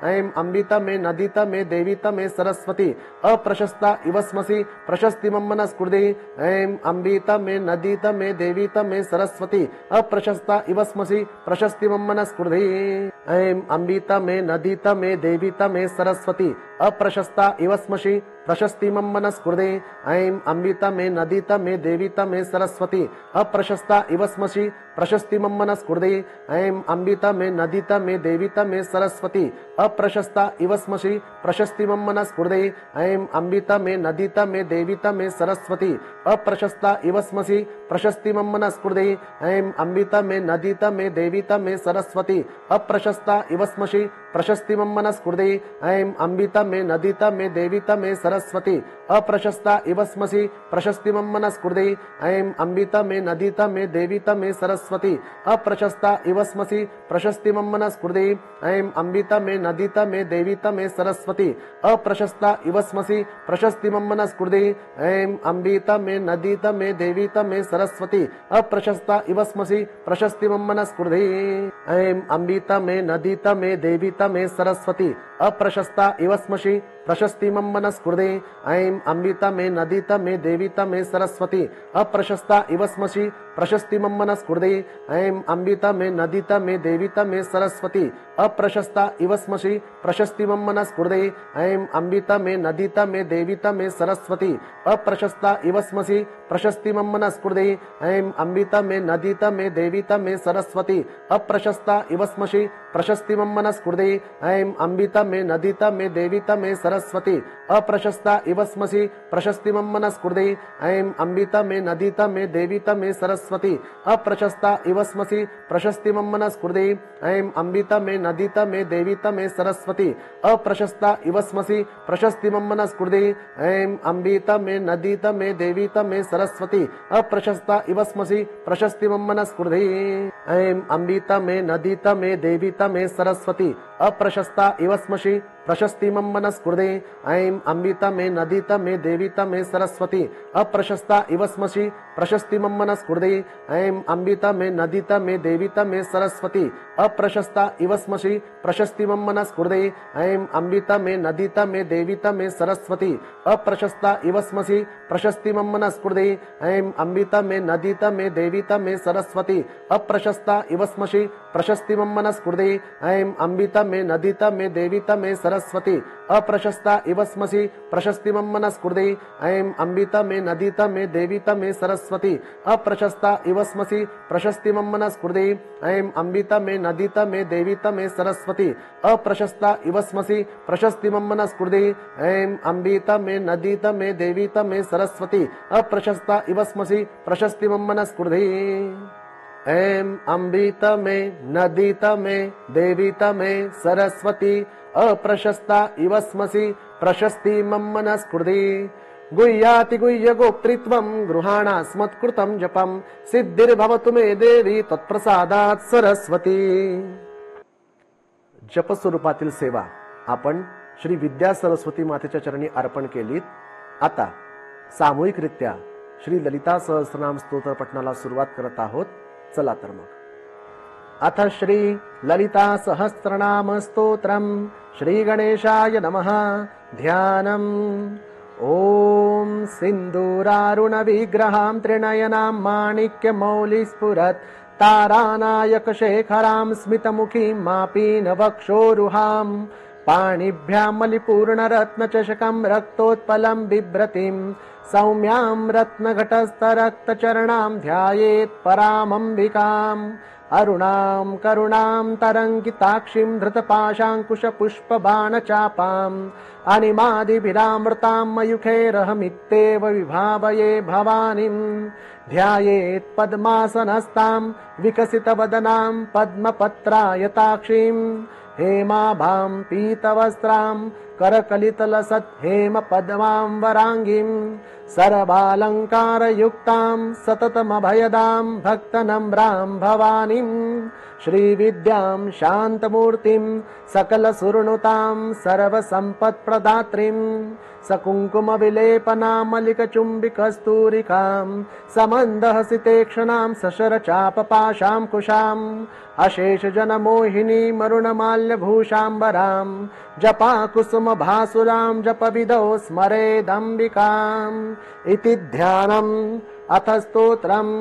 ऐं अम्बिता मे नदीता मे देवीता मे सरस्वती अप्रशस्ता इव स्मसि प्रशस्ति मम मनस्कृते ऐं अम्बिता मे नदीता मे देवीता मे सरस्वती अप्रशस्ता इव स्मसि प्रशस्ति मम मनस्कृते ऐं अम्बिता मे नदीता मे देवीता मे सरस्वती अप्रशस्ता इव स्मसि प्रशस्ति मम मनस्कृते ऐं अम्बिता मे नदीता मे देवीता मे सरस्वती अप्रशस्ता इव स्मसि प्रशस्ति मम मनस्कृते ऐं अम्बिता मे नदीता मे देवीता मे सरस्वती अप्रशस्ता इव स्मसि प्रशस्ति मम मनस्कृते ऐं अम्बिता मे नदीता मे देवीता मे सरस्वती अप्रशस्ता इव स्मसि प्रशस्ति मम मनस्कृते ऐं अम्बिता मे नदीता मे देवीता मे सरस्वती अप्रशस्ता इव स्मसि प्रशस्ति मम मनस्कृते ऐं अम्बिता मे नदीता मे देवीता मे सरस्वती अप्रशस्ता इव स्मसि प्रशस्ति मम मनस्कृते ऐं अम्बिता मे नदीता मे देवीता मे सरस्वती अप्रशस्ता इव स्मसि प्रशस्ति मम मनस्कृते ऐं अम्बिता मे नदीता मे देवीता मे सरस्वती अप्रशस्ता इव स्मसि प्रशस्ति मम मनस्कृते ऐं अम्बिता मे नदीता मे देवीता मे सरस्वती अप्रशस्ता इव स्मसि प्रशस्ति मम मनस्कृते ऐं अम्बित मे नदीत मे देवीत मे सरस्वती अप्रशस्ता इव स्मसि प्रशस्ति मम मनस्कृते ऐं अम्बित मे नदीत मे देवीत मे सरस्वती अप्रशस्ता इव स्मसि प्रशस्ति मम मनस्कृते ऐं अम्बित मे नदीत मे देवीत मे सरस्वती अप्रशस्ता इव स्मसि प्रशस्ति मम मनस्कृते ऐं अम्बित मे नदीत मे देवीत मे सरस्वती अप्रशस्ता इव स्मसि प्रशस्ति मम मनस्कृते ऐं अम्बित मे नदीत मे देवीत मे सरस्वती अप्रशस्ता इव स्मसि प्रशस्ति मम मनस्कृते ऐं अम्बित मे नदीत मे देवीत मे सरस्वती अप्रशस्ता इव स्मसि प्रशस्ति मम मनस्कृते ऐं अम्बित मे नदीत मे देवीत मे सरस्वती अप्रशस्ता इव स्मसि प्रशस्ति मम मनस्कृते ऐं अम्बित मे नदीत मे देवीत मे सरस्वती अप्रशस्ता इव स्मसि प्रशस्ति मम मनस्कृते ऐं अम्बित मे नदीत मे देवीत मे सरस्वती अप्रशस्ता इव स्मसि प्रशस्ति मम मनस्कृते ऐं अम्बित मे नदीत मे देवीत मे सरस्वती अप्रशस्ता इव स्मसि प्रशस्ति मम मनस्कृते ऐं अम्बित मे नदीत मे देवीत मे सरस्वती अप्रशस्ता इव स्मसि प्रशस्ति मम मनस्कृते ऐं अम्बित मे नदीत मे देवीत मे सरस्वती अप्रशस्ता इव स्मसि प्रशस्ति मम मनस्कृते ऐं अम्बित मे नदीत मे देवीत मे सरस्वती अप्रशस्ता इव स्मसि प्रशस्ति मम मनस्कृते ऐं अम्बित मे नदीत मे देवीत मे सरस्वती अप्रशस्ता इव स्मसि प्रशस्ति मम मनस्कृते ऐं अम्बित मे नदीत मे देवीत मे सरस्वती अप्रशस्ता इव स्मसि प्रशस्ति मम मनस्कृते ऐं अम्बित मे नदीत मे देवीत मे सरस्वती अप्रशस्ता इव स्मसि प्रशस्ति मम मनस्कृते ऐं अम्बित मे नदीत मे देवीत मे सरस्वती अप्रशस्ता इव स्मसि प्रशस्ति मम मनस्कृते ऐं अम्बित मे नदीत मे देवीत मे सरस्वती अप्रशस्ता इव स्मसि प्रशस्ति मम मनस्कृते गुह्याति गुह्य गोप्त्रित्वं गृहाणास्मत्कृतं जपं सिद्धिर्भवतु मे देवी तत्प्रसादात् सरस्वती। जप स्वरूपातील सेवा आपण श्री विद्या सरस्वती मातेच्या चरणी अर्पण केलीत. आता सामूहिकरित्या श्री ललिता सहस्रनाम स्तोत्र पठणाला सुरुवात करत आहोत. चला तर मग. अथ श्री ललिता सहस्रनाम स्तोत्रम श्री गणेशाय नमः. ध्यानम् ओम सिंदूरारुण विग्रहां त्रिनयनां माणिक्यमौलिस्फुरत् तारानायक शेखरां स्मितमुखीं मापीन वक्षोरुहां पाणिभ्यां मलिपूर्णरत्नचषकं रक्तोत्पलं बिभ्रतीं सौम्यां रत्नघटस्थरक्तचरणां ध्यायेत् परामम्बिकाम् अरुणां करुणां तरङ्गिताक्षीं धृतपाशाङ्कुशपुष्पबाणचापाम् अनिमादिभिरामृतां मयूखैरहमित्येव विभावये भवानीं ध्यायेत् पद्मासनस्तां विकसितवदनां पद्मपत्रायताक्षीं हेमाभां पीतवस्त्रां करकलितलसत् हेम पद्मां वराङ्गीं सर्वालङ्कारयुक्तां सततमभयदां भक्तनम्रां भवानीं श्रीविद्यां शान्तमूर्तिं सकलसुरनुतां सर्वसम्पत्प्रदात्रीं सकुङ्कुमविलेपनामलिकचुम्बिकस्तूरिकां समन्दहसितेक्षणां सशरचापपाशां कुशाम् अशेषजनमोहिनीमरुणमाल्यभूषाम्बरां जपाकुसुमभासुरां जपविधौ स्मरेदम्बिकाम् इति ध्यानम्. अथ स्तोत्रम्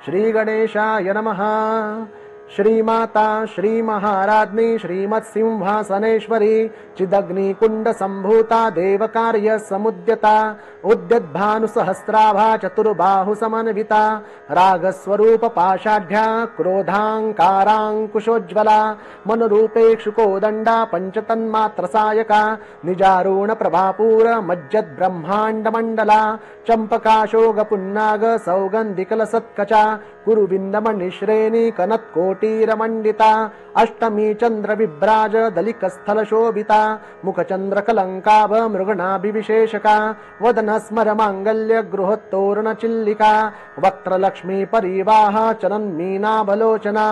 श्रीगणेशाय नमः. श्रीमाता श्रीमहाराज्ञी श्रीमत्सिंहासनेश्वरी चिदग्निकुण्ड सम्भूता देवकार्य समुद्यता उद्यद्भानुसहस्राभा चतुर्बाहु समन्विता रागस्वरूप पाषाढ्या क्रोधाङ्काराङ्कुशोज्ज्वला मनुरूपेक्षुकोदण्डा पञ्चतन्मात्रसायका निजारूण प्रभापूर मज्जद् ब्रह्माण्डमण्डला चम्पकाशोगपुन्नाग सौगन्धिकलसत्कचा कुरुविन्दमणिश्रेणी कनत्कोटीरमण्डिता अष्टमी चन्द्र विभ्राज दलिकस्थलशोभिता मुखचन्द्रकलङ्काभ मृगणाभिविशेषका वदनस्मर माङ्गल्य गृहतोरणचिल्लिका वक्त्रलक्ष्मी परिवाह चरन्मीनाभलोचना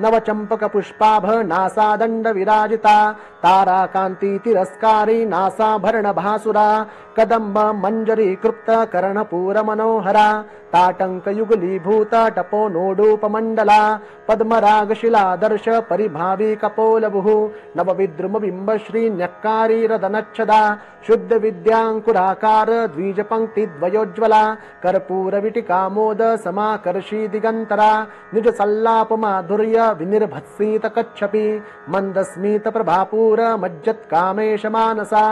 नवचम्पकपुष्पाभ नासादण्ड विराजिता ताराकान्ति तिरस्कारी नासाभरण भासुरा कदम्ब मञ्जरी कृप्त कर्णपूर मनोहरा ताटङ्क युगलीभूत टपो नोडूपमण्डला पद्मरा परागशिलादर्श परिभावी कपोलभुः नवविद्रुमबिम्ब श्रीन्यक्कारी रदनच्छदा शुद्ध विद्यांकुराकार द्विजपङ्क्तिद्वयोज्ज्वला कर्पूरविटिकामोद समाकर्षी दिगन्तरा निज सल्लाप माधुर्य विनिर्भत्सीत कच्छपि मन्दस्मित प्रभापूर मज्जत् कामेश मानसा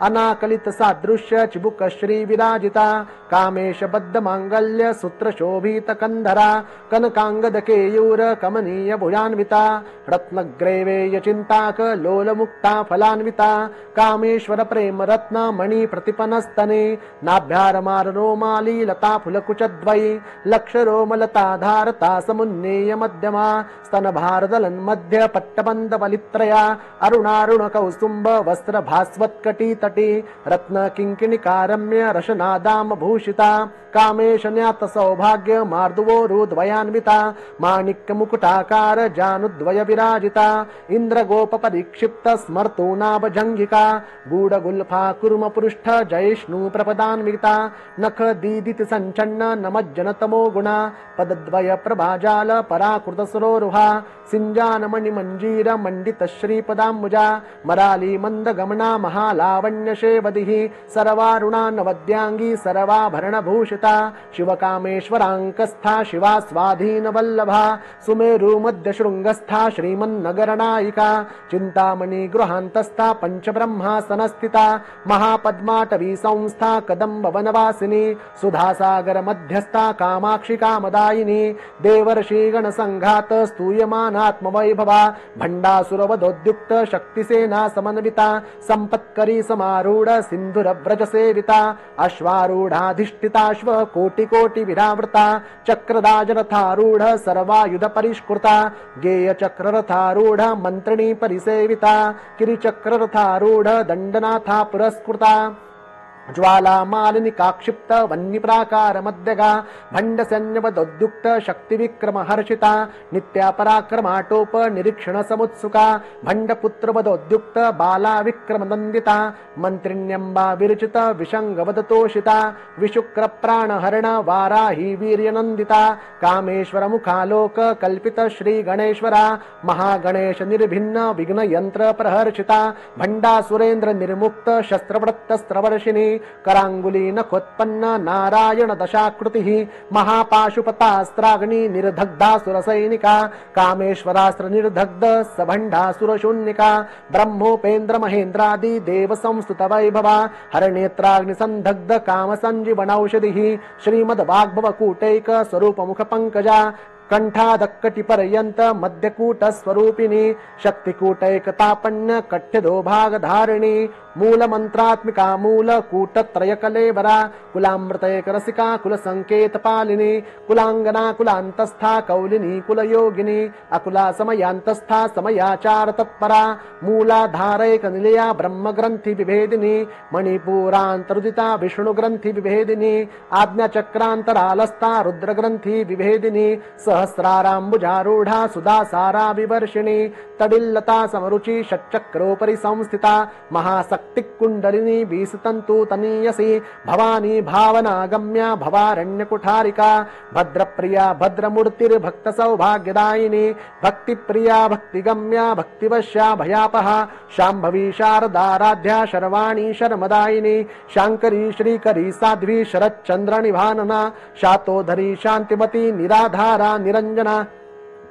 अनाकलित सादृश्य चिबुक श्री विराजिता कामेश बद्ध मांगल्य सूत्र शोभित कंधरा कनकांगद केयूर कमनीय भुजान्विता रत्नग्रैवेय चिंताक लोल मुक्ता फलान्विता कामेश्वर प्रेम रत्न मणि प्रतिपनस्तने नाभ्यारमार रोमाली लता फुलकुचद्वयी लक्ष रोमलता धारता समुन्नेय मध्यमा स्तन भारदलन मध्य पट्टबंद बलित्रया अरुणारुण कौसुंब वस्त्र भास्वत्कटी तटी रत्न किंकिणिकारम्य रशनादाम भूषिता कामेश न्यात सौभाग्य मार्दवोरुद्वयान्विता माणिक्य मुकुटाकार जानुद्वय विराजिता इंद्र गोप परिक्षिप्त स्मर्तूनाभजंगिका गूढ़ गुल्फा कुर्म पृष्ठ जयिष्णु प्रपदान्विता नख दीदित संचन्न नमज्जन तमो गुणा पदद्वय प्रभाजाल पराकृत सरोरुहा सिंजान मणि मंजीर मंडित श्रीपदाम्बुजा मराली मंद गमना महालावण्य शेवदिः सर्वारुणा नवद्यांगी सर्वाभरण भूषिता शिवकामेश्वरांकस्था शिवा स्वाधीन वल्लभा सुमेरु मध्य शृंगस्था श्रीमन्नगर नायिका चिंतामणि गृहांतस्था पंच ब्रह्मासनस्थिता महापद्माटवी संस्था कदम्ब वनवासिनी सुधासागर मध्यस्था कामाक्षि कामदायिनी देवर्षि गण संघात स्तूयमानात्मवैभवा भंडासुरवदोद्युक्त शक्तिसेना समन्विता संपत्करी समारूढ़ सिंधुर व्रज सेविता अश्वारूढ़ाधिष्ठिताश्व कोटि कोटि विरावृता चक्रदाजरथारूढ़ सर्वायुध परिष्कृता गेय चक्ररथारूढ़ मंत्रिणी परिसेविता किरिचक्ररथारूढ़ दंडनाथा पुरस्कृता ज्वाला मालिनिकाक्षिप्त वन्यप्राकार मध्यगा भंड सैन्यवदोद्युक्त शक्ति विक्रम हर्षिता नित्या पराक्रमाटोप निरीक्षण समुत्सुका भंड पुत्र वदोद्युक्त बाला विक्रम नंदिता मंत्रिण्यंबा विरचित विशंगवदतोषिता विशुक्र प्राण हरण वाराही वीर्यनंदिता कामेश्वर मुखालोक कल्पित श्री गणेश्वरा महागणेश निर्भिन्न विघ्न यंत्र प्रहर्षिता भंडा सुरेंद्र निर्मुक्त शस्त्रवृत्तस्त्रवर्षिणी करांगुली नखोत्पन्न नारायण दशाकृति महापाशुपतास्त्राग्नि निर्दग्धासुर सैनिका कामेश्वरास्त्र निर्दग्ध सभंडासुर शून्यका ब्रह्मोपेन्द्र महेन्द्रादि देव संस्तुत वैभवा हरनेत्राग्नि संदग्ध काम संजीवनौषधि श्रीमद वाग्भव कूटैक स्वरूप मुख पंकजा कंठादक्कटि पर्यंत मध्यकूट स्वरूपिणी शक्तिकूटैकतापन्न कठ्यदो भाग धारिणी मूल मंत्रात्मिका मूल कूट त्रय कलेवरा कुलामृतैक रसिका कुल संकेत पालिनी कुलांगना कुलांतस्था कौलिनी कुल योगिनी अकुला समयांतस्था समयाचार तत्परा मूलाधारैक निलया ब्रह्म ग्रंथि विभेदिनी मणिपुरांतरुदिता विष्णु ग्रंथि विभेदिनी आज्ञा चक्रांतरालस्था रुद्र ग्रंथि विभेदिनी सहस्राराम्बुजारूढ़ा सुदासारा विवर्षिणी तडिल्लता समरुचि षट्चक्रोपरि संस्थिता महाशक्ति कुंडलिनी बीसतंतु तनीयसी भवानी भावना गम्या भवारण्य कुठारिका भद्रप्रिया भद्रमूर्तिर्भक्त सौभाग्यदायिनी भक्ति प्रिया भक्तिगम्या भक्तिवश्या भयापहा शांभवी शारदाराध्या शर्वाणी शर्मदायिनी शांकरी श्रीकरी साध्वी शरच्चंद्र निभानना शातोधरी शांतिमती निराधारा निरंजना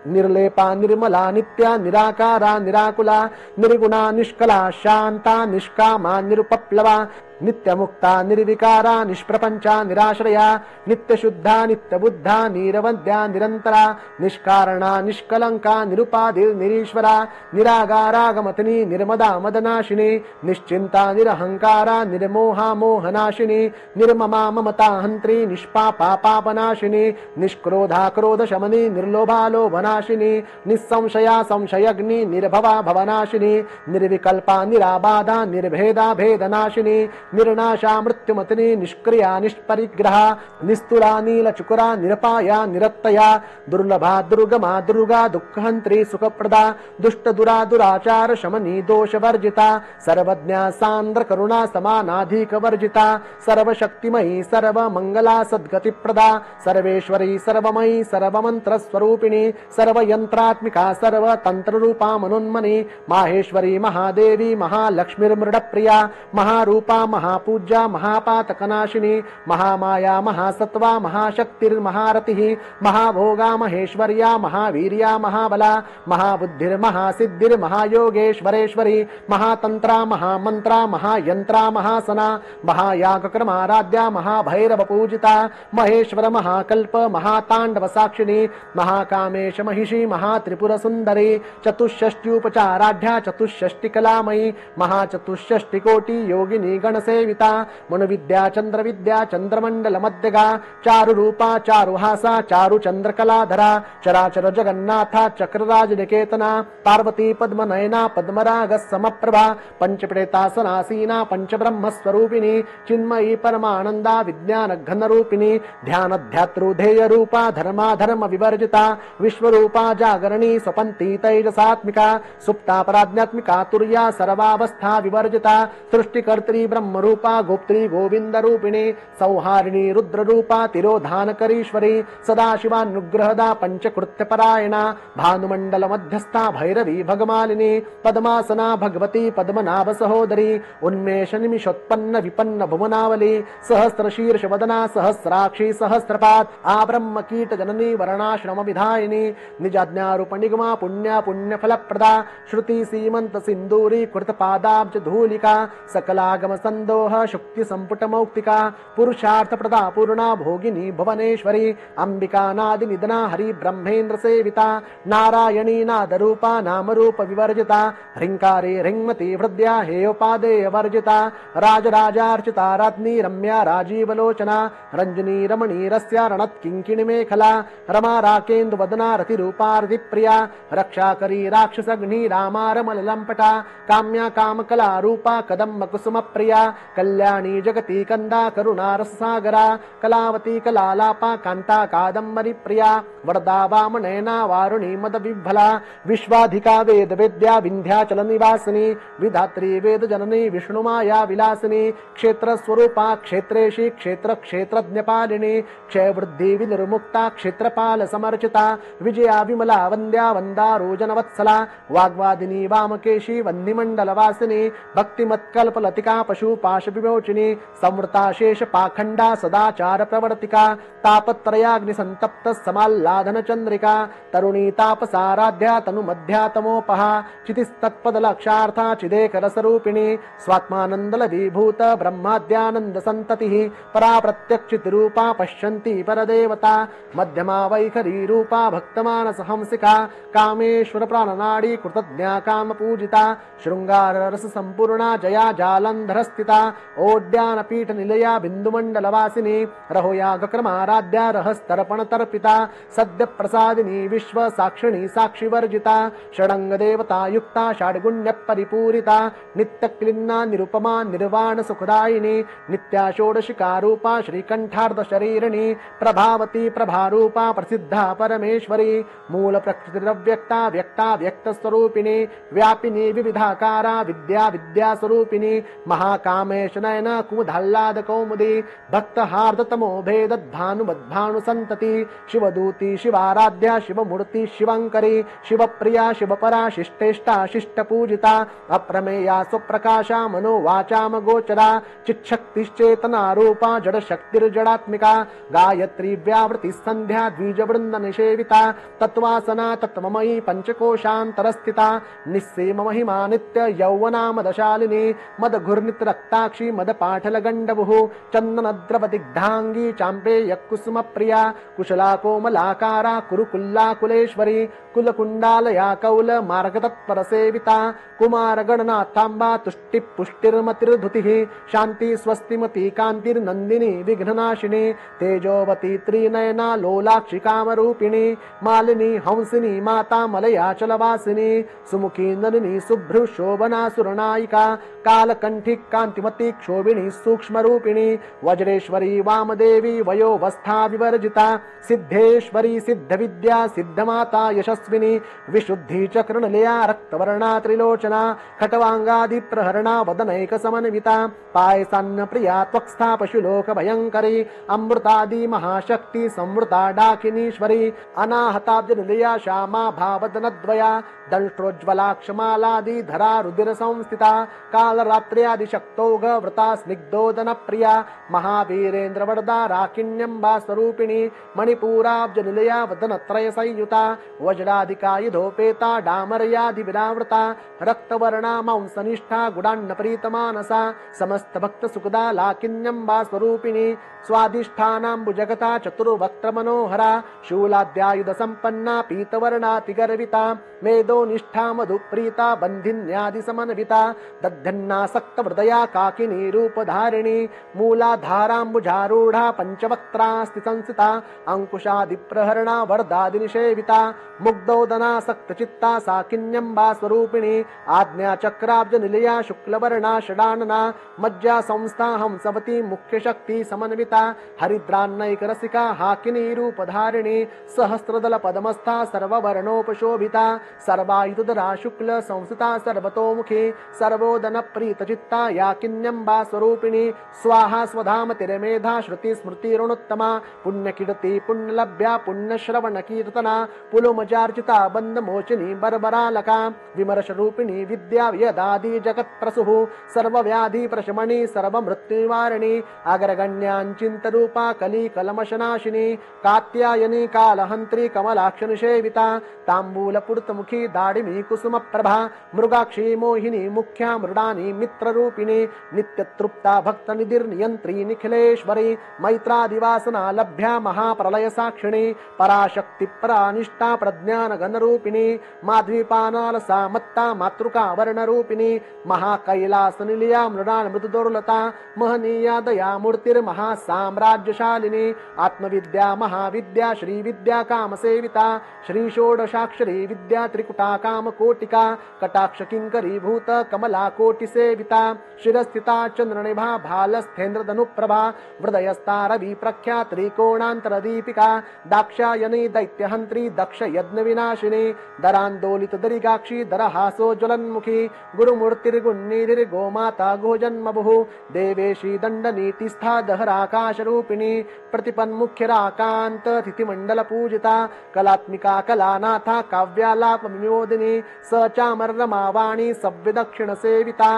निर्लेपा निर्मला नित्या निराकारा निराकुला निर्गुणा निष्कला शांता निष्कामा निरुपप्लवा नित्यमुक्ता निर्विकारा निष्प्रपंचा निराश्रया नित्यशुद्धा नित्यबुद्धा निरवद्या निरंतरा निष्कारणा निष्कलंका निरुपाधिर निरीश्वरा निरागारागमतिनी निर्मदा मदनाशिनी निश्चिंता निरहंकारा निर्मोहा मोहनाशिनी निर्ममा ममता हंत्री निष्पापा पापनाशिनी निष्क्रोधा क्रोध शमनी निर्लोभा लोभनाशिनी निस्संशया संशयग्नि निर्भवा भवनाशिनी निर्विकल्पा निराबाधा निर्भेदा भेदनाशिनी निर्नाशा मृत्युमतिनी निष्क्रिया निष्परिग्रहा निस्तुला नीलचुकुरा निरपाया निरत्तया दुर्लभा दुर्गमा दुर्गा दुःखहंत्री सुखप्रदा दुष्ट दुरा दुराचार शमनी दोषवर्जिता सर्वज्ञा सांद्र करुणा समानाधिक वर्जिता सर्वशक्तिमयी सर्वमंगला सद्गतिप्रदा सर्वेश्वरी सर्वमयी सर्वमंत्र स्वरूपिणी सर्वयंत्रात्मिका सर्वतंत्ररूपा मनोन्मनी माहेश्वरी महादेवी महालक्ष्मीर्मृडप्रिया महारूपा महापूज्या महापातकनाशिनी महामाया महासत्वा महाशक्तिर्महारतिः महाभोगा महेश्वर्या महावीर्या महाबला महाबुद्धिर्महासिद्धिर्महायोगेश्वरेश्वरी महातंत्रा महामंत्रा महायंत्रा महासना महायागक्रमाराध्या महाभैरवपूजिता महेश्वर महाकल्प महातांडव साक्षिणी महाकामेश महिषी महात्रिपुरसुंदरी चतुष्षष्ट्युपचाराढ्या चतुष्षष्टिकलामयी महाचतुष्षष्टिकोटि योगिनी गणसेविता मनुविद्या चंद्रविद्या चंद्रमंडल मध्यगा चारुरूपा चारुहासा चारुचंद्रकलाधरा चराचर जगन्नाथा चक्रराज निकेतना पार्वती पद्मनयना पद्मराग समप्रभा पंचप्रेतासनासीना पंचब्रह्मस्वरूपिणी चिन्मयी परमानंदा विज्ञान घनरूपिणी ध्यानध्यातृधेय रूपा धर्माधर्म विवर्जिता विश्वरूपा जागरणी स्वपंती तैजसात्मिका सुप्ता पराज्ञात्मिका तुर्या सर्वावस्था विवर्जिता सृष्टिकर्त्री ब्रह्मरूपा गोप्त्री गोविंद रूपिणी संहारिणी रुद्ररूपा तिरोधानकरीश्वरी सदाशिवानुग्रहदा पंचकृत्यपरायणा भानुमंडल मध्यस्था भैरवी भगमालिनी पद्मासना भगवती पद्मनाभ सहोदरी उन्मेष निमिषोत्पन्न विपन्न भुवनावली सहस्रशीर्ष वदना सहस्राक्षी सहस्रपाद आब्रह्म कीट जननी वर्णाश्रम विधायिनी निजाज्ञारूप निगमा पुण्या पुण्य फलप्रदा श्रुति सीमंत सिंदूरी कृत पादाब्ज धूलिका सकलागम संदोह शुक्ति संपुट मौक्तिका पुरुषार्थ प्रदा पूर्णा भोगिनी भुवनेश्वरी अंबिका नादि निधना हरि ब्रह्मेन्द्र सेविता नारायणी नादरूपा नामरूप विवर्जिता ह्रींकारे ह्रींमती हृदया हेयोपादेय वर्जिता राजराजार्चिता राज्ञी रम्या राजीवलोचना रंजनी रमणी रस्या रणत् किंकिणी मेखला रमा राकेन्दु वदना रतिरूपा रतिप्रिया रक्षाकरी राक्षसग्नि रामा रमललंपटा काम्या कामकला रूपा कदम्ब कुसुम प्रिया कल्याणी जगती कंदा करुणा रससागरा कलावती कलालापा कांता कादम्बरी प्रिया वरदा वामनयना वारुणी मद विभला विश्वाधिका वेद वेद्या विंध्याचल निवासिनी विधात्री वेद जननी विष्णुमाया विलासिनी क्षेत्र स्वरूपा क्षेत्रेशी क्षेत्र क्षेत्रज्ञपालिनी क्षय वृद्धि विनिर्मुक्ता क्षेत्रपाल समर्चिता विजया विमला वंद्या वंदारो जनवत्सला वाग्वादिनी वामकेशी वन्निमंडल वासिनी भक्तिमत्कल्पलतिका पशु पाश विमोचिनी संवृता शेष पाखंडा सदाचार प्रवर्तिका तापत्रयाग्नि संतप्त समाल्लाधन चंद्रिका तरुणी तापसाराध्या तनु मध्यातमोपहा चितिस्तत्पद लक्षार्था चिदेक रसरूपिणी स्वात्मानंदल विभूत ब्रह्माद्यानंद संततिः परा प्रत्यक्षित रूपा पश्यन्ति परदेवता मध्यमा वैखरी रूपा भक्तमानस हंसिका कामेश्वर प्राणनाडी कृतज्ञा काम पूजिता शृंगार रस संपूर्णा जया जालंधर स्थिता ओड्यान पीठ निलया बिंदुमंडल वासिनी रहोया गक्रमाराध्या रहस्तर्पण तर्पिता सद्य प्रसादिनी विश्व साक्षिणी साक्षी वर्जिता षडंग देवता युक्ता षड्गुण्य परिपूरिता नित्य क्लिन्ना निरुपमा निर्वाण सुखदायिनी नित्या षोडशिका रूपा श्रीकंठार्ध शरीरिणी प्रभावती प्रभारूपा प्रसिद्धा परमेश्वरी मूल प्रकृतिरव्यक्ता व्यक्ता व्यक्त स्वरूपिणी व्यापिनी विविधाकारा विद्या विद्या स्वरूपिणी महाकामेश नयन कुमुदाह्लाद कौमुदी भक्त हार्द तमो भेद भानु संतति शिवदूती शिवाराध्या शिवमूर्ति शिवंकरी शिवप्रिया शिवपरा शिष्टेष्टा शिष्ट पूजिता अप्रमेया सुप्रकाशा मनोवाचाम गोचरा चिच्छक्तिश्चेतना रूपा जड़ शक्तिर्जडात्मिका गायत्री व्यावृति संध्या द्विजवृंद निषेविता तत्वासना तत्वमयी पंचकोशांतरस्थिता निस्सीम महिमा नित्य यौवना मदशालिनी मद घूर्णित रक्ताक्षी मद पाठल गंडभुः चंदन द्रव दिग्धांगी चांपेय कुसुम प्रिया कुशला कोमलाकारा कुरुकुल्ला कुलेश्वरी कुलकुंडालया कौल मार्ग तत्पर सेविता कुमार गणनाथांबा तुष्टि पुष्टिर्मतिर्धुतिः शांति स्वस्तिमती कांतिर्नंदिनी विघ्ननाशिनी तेजोवती त्रिनयना लोलाक्षि कामरूपिणी मालिनी हंसिनी माता मलयाचलवासिनी सुमुखी नलिनी शुभ्रु शोभना सुरनायिका कालकंठी कांति कांतिमती क्षोभिणी सूक्ष्मरूपिणी वज्रेश्वरी वामदेवी वयोवस्था विवर्जिता सिद्धेश्वरी सिद्धविद्या सिद्धमाता यशस्विनी विशुद्धि चक्रनिलया रक्तवर्णा त्रिलोचना खटवांगादि प्रहरणा वदनैक समन्विता पायसान्न प्रिया त्वक्स्था पशुलोक भयंकरी अमृतादि महाशक्ति संवृता डाकिनीश्वरी अनाहताब्जनिलया श्यामा भावदनद्वया दंष्ट्रोज्ज्वलाक्षमालादि धरा रुधिर संस्थिता कालरात्र्यादि शक्तौघ व्रता स्निग्धोदन प्रिया महावीरेन्द्र वरदा राकिण्यम्बा स्वरूपिणी मणिपूराब्जनिलया वदनत्रय संयुता वज्राधिकायुधोपेता डामरयादि विरावृता रक्तवर्णा मांसनिष्ठा गुडान्न प्रीतमानसा समस्त भक्त सुखदा लाकिन्यम्बा स्वरूपिणी स्वाधिष्ठानाम्बुजगता चतुर्वक्त्र मनोहरा शूलाद्यायुध संपन्ना पीतवर्णातिगर्विता मेदो निष्ठा मधुप्रीता बंधिन्यादि समन्विता दध्यन्नासक्त हृदया काकिनी रूपधारिणी मूलाधाराम्बुजारूढ़ा पंचवक्त्रास्ति संस्थिता अंकुशादि प्रहरणा वरदादि निषेविता मुग्धोदनासक्त चित्ता साकिन्यम्बा स्वरूपिणी आज्ञा चक्राब्ज निलया शुक्लवर्णा षडानना मज्जा संस्था हंसवती मुख्य शक्ति समन्विता हरिद्रान्नैक रसिका हाकिनी रूपधारिणी सहस्रदल पद्मस्था सर्ववर्णोपशोभिता सर्वायुधरा शुक्ल संस्थिता सर्वतोमुखी सर्वोदन प्रीत चित्ता याकिन्यम्बा स्वरूपिणी स्वाहा स्वधाम तिरमेधा श्रुति स्मृति ऋणोत्तमा पुण्यकीर्ति पुण्यलभ्या पुण्यश्रवण कीर्तना पुलुमजार्चिता बंधमोचिनी बर्बरालका विमर्श रूपिणी विद्या यदादि जगत प्रसुः सर्वव्याधि प्रशमनी सर्वमृत्युनिवारिणी अग्रगण्याञ्चिन्त रूपा कली कलमशनाशिनी कात्यायनी कालहंत्री कमलाक्ष निषेविता तांबूलपुरतमुखी दाडिमी कुसुम प्रभा मृगाक्षी मोहिनी मुख्या मृडानी मित्ररूपिणी नित्यतृप्ता भक्त निधिर्नियंत्री निखिलेश्वरी मैत्रादिवासना लभ्या महाप्रलय साक्षिणी पराशक्ति परानिष्ठा प्रज्ञान गणरूपिणी माध्वीपानालसा मत्ता मातृका वर्णरूपिणी महाकैलास निलया मृडान मृदुदुर्लता महनीया दया मूर्तिर्महा साम्राज्यशालिनी आत्मविद्या महाविद्या श्री विद्या काम सेविता श्री षोडशाक्षरी विद्या त्रिकुटा काम कोटिका कटाक्ष किंकरी भूत कमला कोटि सेविता शिरस्थिता चंद्रनिभा भालस्थेन्द्र धनुप्रभा हृदयस्था रवि प्रख्या त्रिकोणांतर दीपिका दाक्षायनी दैत्यहंत्री दक्ष यज्ञ विनाशिनी दरांदोलित दरिगाक्षी दरहासो ज्वलन्मुखी गुरुमूर्तिर्गुण्निधिर् गोमाता गोजन्मभुः देवेशी दंडनीतिस्था दहराकाश रूपिणी प्रतिपन्मुख्यराकांत तिथिमंडल पूजिता कलात्मिका कलानाथा काव्यालाप विनोदिनी सचामर्रमावाणी सव्यदक्षिण सेविता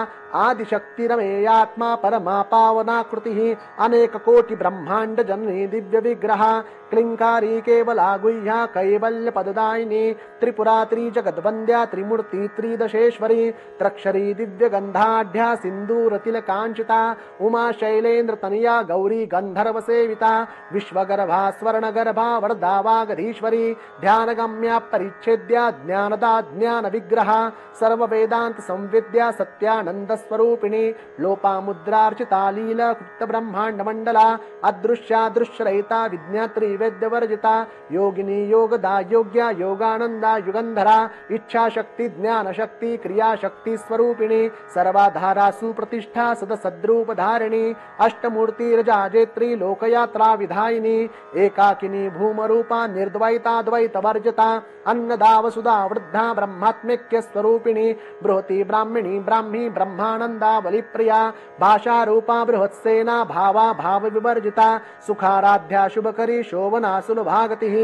आदिशक्तिरमेयात्मा परमा पावनाकृतिः अनेक कोटि ब्रह्मांड जननी दिव्य विग्रहा क्लिंकारी केवला गुह्या कैवल्य पददायिनी त्रिपुरा त्रिजगद्वन्द्या त्रिमूर्ति त्रिदशेश्वरी त्रक्षरी दिव्य गंधाढ्या सिंदूर तिलकांचिता उमा शैलेन्द्र तनया गौरी गंधर्व सेविता विश्वगर्भा स्वर्णगर्भा वरदा वागधीश्वरी ध्यानगम्या परिच्छेद्या ज्ञानदा ज्ञान विग्रहा सर्ववेदांत संविद्या सत्यानंद स्वरूपिणी लोपामुद्रार्चिता लीला कृत ब्रह्मांड मंडला अदृश्या दृश्यरहिता विज्ञात्री वेद्यवर्जिता योगिनी योगदा योग्या योगानंदा युगंधरा इच्छा शक्ति ज्ञान शक्ति क्रिया शक्ति स्वरूपिणी सर्वाधारा सुप्रतिष्ठा सदसद्रूप धारिणी अष्टमूर्तिरजाजेत्री लोकयात्रा विधायिनी एकाकिनी भूमरूपा निर्द्वैता द्वैत वर्जिता अन्नदा वसुधा वृद्धा ब्रह्मात्मिक्य स्वरूपिणी बृहति ब्राह्मणी ब्राह्मी ब्रह्मानंदा बलिप्रिया भाषा रूपा बृहत्सेना भावा भाव विवर्जिता सुखाराध्या शुभकरी शोभना सुलभागतिः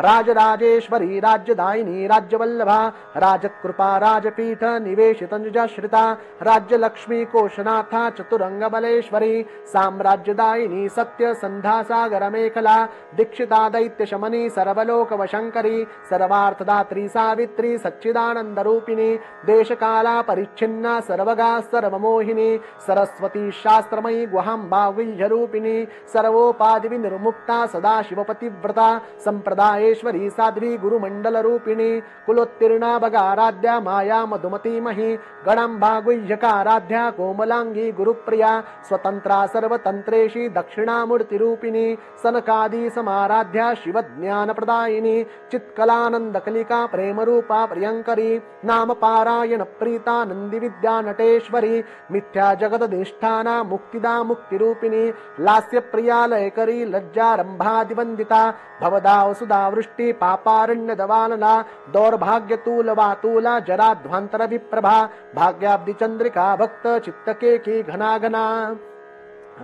राजराजेश्वरी राज्यदायिनी राज्यवल्लभा राजकृपा राजपीठ निवेशितनुजाश्रिता राज्यलक्ष्मी कोशनाथा चतुरंग बलेश्वरी साम्राज्यदायिनी सत्य संधा सागर मेखला दीक्षिता दैत्य शमनी सर्वलोक वशंकरी सर्वार्थदात्री सावित्री सच्चिदानंद रूपिणी देशकाला परिच्छिन्ना सर्वगा सर्वमोहिनी सरस्वती शास्त्रमयी गुहाम्बा गुह्यरूपिणी सर्वोपाधि विनिर्मुक्ता सदा शिवपतिव्रता संप्रदायेश्वरी साध्वी गुरुमंडल रूपिणी कुलोत्तीर्णा भगाराध्या माया मधुमती मही गणाम्बा गुह्यकाराध्या कोमलांगी गुरुप्रिया स्वतंत्रा सर्वतंत्रेशी दक्षिणामूर्ति रूपिणी सनकादि समाराध्या शिव ज्ञान प्रदायिनी चित्कलानंद कलिका प्रेम रूपा प्रियंकरी नाम पारायण प्रीता नंदी विद्या नटेश्वरी करी मिथ्या जगदधिष्ठाना मुक्तिदा मुक्तिरूपिणी लास्य प्रिया लयकरी लज्जारंभादिवंदिता भवदा वसुधा वृष्टि पापारण्य दवानला दौर्भाग्यतूल वातूला जराध्वांतर विप्रभा भाग्याब्दि चंद्रिका भक्त चित्तके की घना घना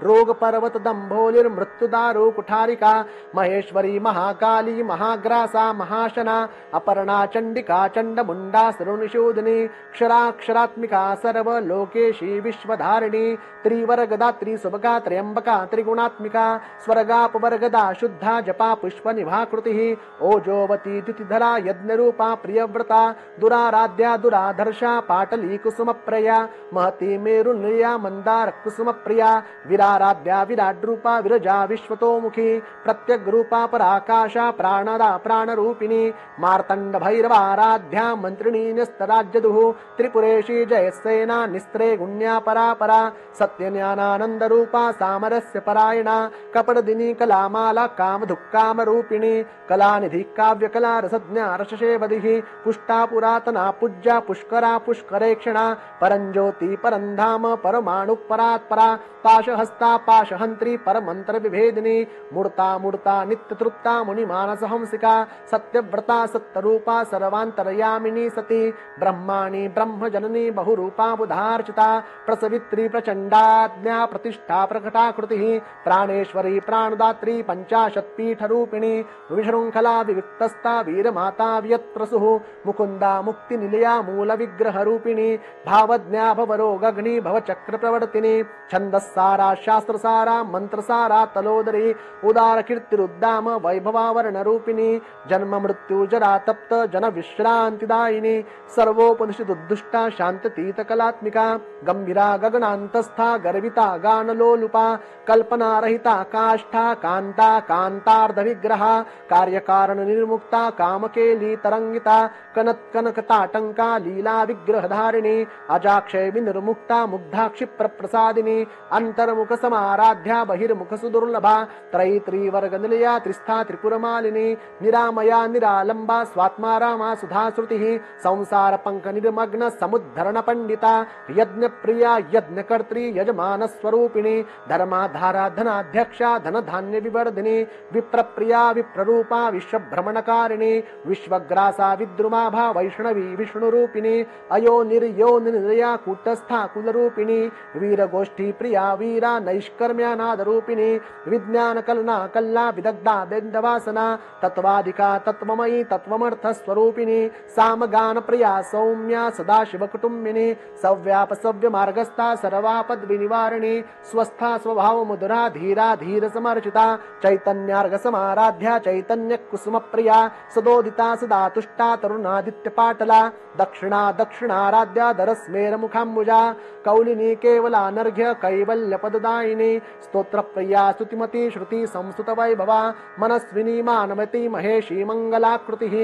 रोग पर्वत दंभोलिर्मृत्युदारु कुठारिका महेश्वरी महाकाली महाग्रासा महाशना अपर्णा चंडिका चंडमुंडा सरुनिशोधिनी क्षराक्षरात्मिका सर्व लोकेशी विश्वधारिणी त्रिवर्गदात्री सुभगा त्र्यंबका त्रिगुणात्मिका स्वर्गापवर्गदा शुद्धा जपा पुष्प निभाकृतिः ओजोवती द्युतिधरा यज्ञरूपा प्रियव्रता दुराराध्या दुराधर्षा पाटली कुसुमप्रिया महती मेरुनिलया मंदार कुसुमप्रिया विराराध्या विराट रूपा विरजा विश्वतोमुखी प्रत्यग रूपा पराकाशा प्राणदा प्राणरूपिणी मार्तंड भैरवाराध्या मंत्रिणी न्यस्तराज्यदुः त्रिपुरेशी जयसेना निस्त्रे गुण्या परापरा सत्यज्ञानानंद रूपा सामरस्य परायणा कपटदिनी कलामाला कामधुक्काम रूपिणी कलानिधि काव्य कला रसज्ञा रसशेवदिः पुष्टा पुरातना पूज्या पुष्करा पुष्करेक्षणा परंज्योति परंधाम परमाणु परात्परा पाशहस्ता पाशहंत्री परमंत्र विभेदिनी मूर्ता मूर्ता नित्यतृप्ता मुनिमानस हंसिका सत्यव्रता सत्यरूपा सर्वांतरयामिनी सती ब्रह्माणी ब्रह्मजननी बहुरूपा बुधार्चिता प्रसवित्री प्रचंडाज्ञा प्रतिष्ठा प्रकटाकृतिः प्राणेश्वरी प्राणदात्री पंचाशत्पीठरूपिणी विशृंखला विविक्तस्था वीरमाता व्यत्रसुः मुकुंदा मुक्तिनिलया मूलविग्रहरूपिणी भावज्ञा भवरोगग्नि भवचक्रप्रवर्तिनी छन्दस्सारा शास्त्रसारा मंत्रसारा तलोदरी उदार कीर्तिरुद्दाम वैभवावरणरूपिणी जन्म मृत्यु जरा तप्त जन विश्रांतिदायिनी सर्वोपनिषदुद्दुष्टा शांततीत कलात्मिका गंभीरा गगनांतस्था गर्विता गानलोलुपा कल्पना रहिता काष्ठा कांता कांतार्ध विग्रहा कार्यकारण निर्मुक्ता कामकेली तरंगिता कनत कनकताटंका लीला विग्रहधारिणी अजाक्षय विनिर्मुक्ता मुग्धा क्षिप्र प्रसादिनी अंतर्मुख समाराध्या बहिर्मुख सुदुर्लभा त्रयी वर्ग निलया त्रिस्था त्रिपुरमालिनी निरामया निरालंबा स्वात्मा रामा सुधा श्रुतिः संसार पंक निर्मग्न समुद्धरण पंडिता यज्ञ प्रिया यज्ञ कर्त्री यजमान स्वरूपिणी धर्माधारा धनाध्यक्षा धन धान्य विवर्धिनी विप्र प्रिया विप्ररूपा विश्व भ्रमणकारिणी विश्वग्रासा विद्रुमाभा वैष्णवी विष्णुरूपिणी अयो निर्यो निलया कूटस्था कुलरूपिणी वीर गोष्ठी प्रिया वीरा नैष्कर्म्यानादरूपिणी विज्ञान कलना कल्ला विदग्धा बेन्दवासना तत्वादिका तत्वमयी तत्वमर्थ स्वरूपिणी सामगान प्रिया सौम्या सदाशिव कुटुंबिनी सव्याप सव्य मार्गस्था सर्वापद विनिवारिणी स्वस्था स्वभाव मुद्रा धीरा धीर समर्चिता चैतन्यार्घ समाराध्या चैतन्य कुसुम प्रिया सदोदिता सदा तुष्टा तरुणादित्य पाटला दक्षिणा दक्षिणाराध्या दरस्मेर मुखाम्बुजा कौलिनी केवला नर्घ्य कैवल्य पददायिनी स्तोत्र प्रिया स्तुतिमती श्रुति संस्तुत वैभवा मनस्विनी मानवती महेशी मंगलाकृतिः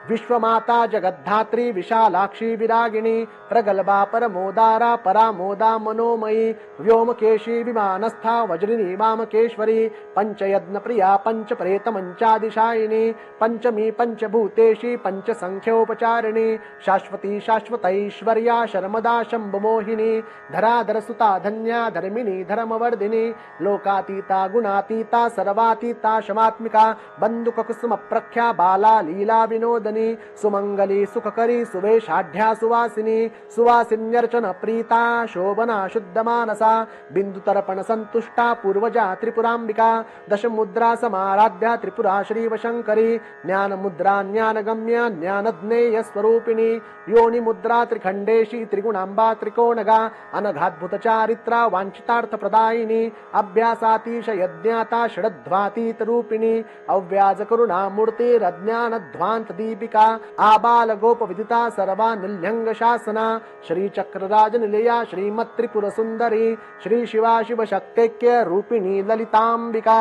विश्वमाता जगद्धात्री विशालाक्षी विरागिणी प्रगल्भा परमोदारा परामोदा मनोमयी व्योमकेशी विमानस्था वज्रिनी वामकेश्वरी पंचयज्ञ प्रिया पंच प्रेत मंचादिशायिनी पंचमी पंचभूतेशी पंच संख्योपचारिणी शाश्वती शाश्वतैश्वर्या शर्मदा शंभुमोहिनी धराधर सुता धन्या धर्मिणी धर्मवर्धिनी लोकातीता गुणातीता सर्वातीता शमात्मिका बंधुक कुसुम प्रख्या बाला लीला विनोदनी सुमंगली सुखकरी सुवेशाढ्या सुवासिनी सुवासिन्यर्चन प्रीता शोभना शुद्ध मानसा बिंदुतर्पण संतुष्टा पूर्वजा त्रिपुरांबिका दशमुद्रा समाराध्या त्रिपुरा श्रीवशंकरी ज्ञान मुद्रा ज्ञानगम्य ज्ञानज्ञेय स्वरूपिणी योनि मुद्रा त्रिखंडेशी त्रिगुणांबा त्रिकोणगा अनघाद्भुत चारित्रा वांछितार्थ प्रदायिनी अभ्यासातीश यज्ञाता षडध्वातीत रूपिणी अव्याज करुणा मूर्तिरज्ञान ध्वांत दीपिका आबाल गोप विदिता सर्वा निल्यंग शासना श्री चक्रराज निलया श्रीमत् त्रिपुर सुंदरी श्री शिवा शिव शक्तैक्य रूपिणी ललितांबिका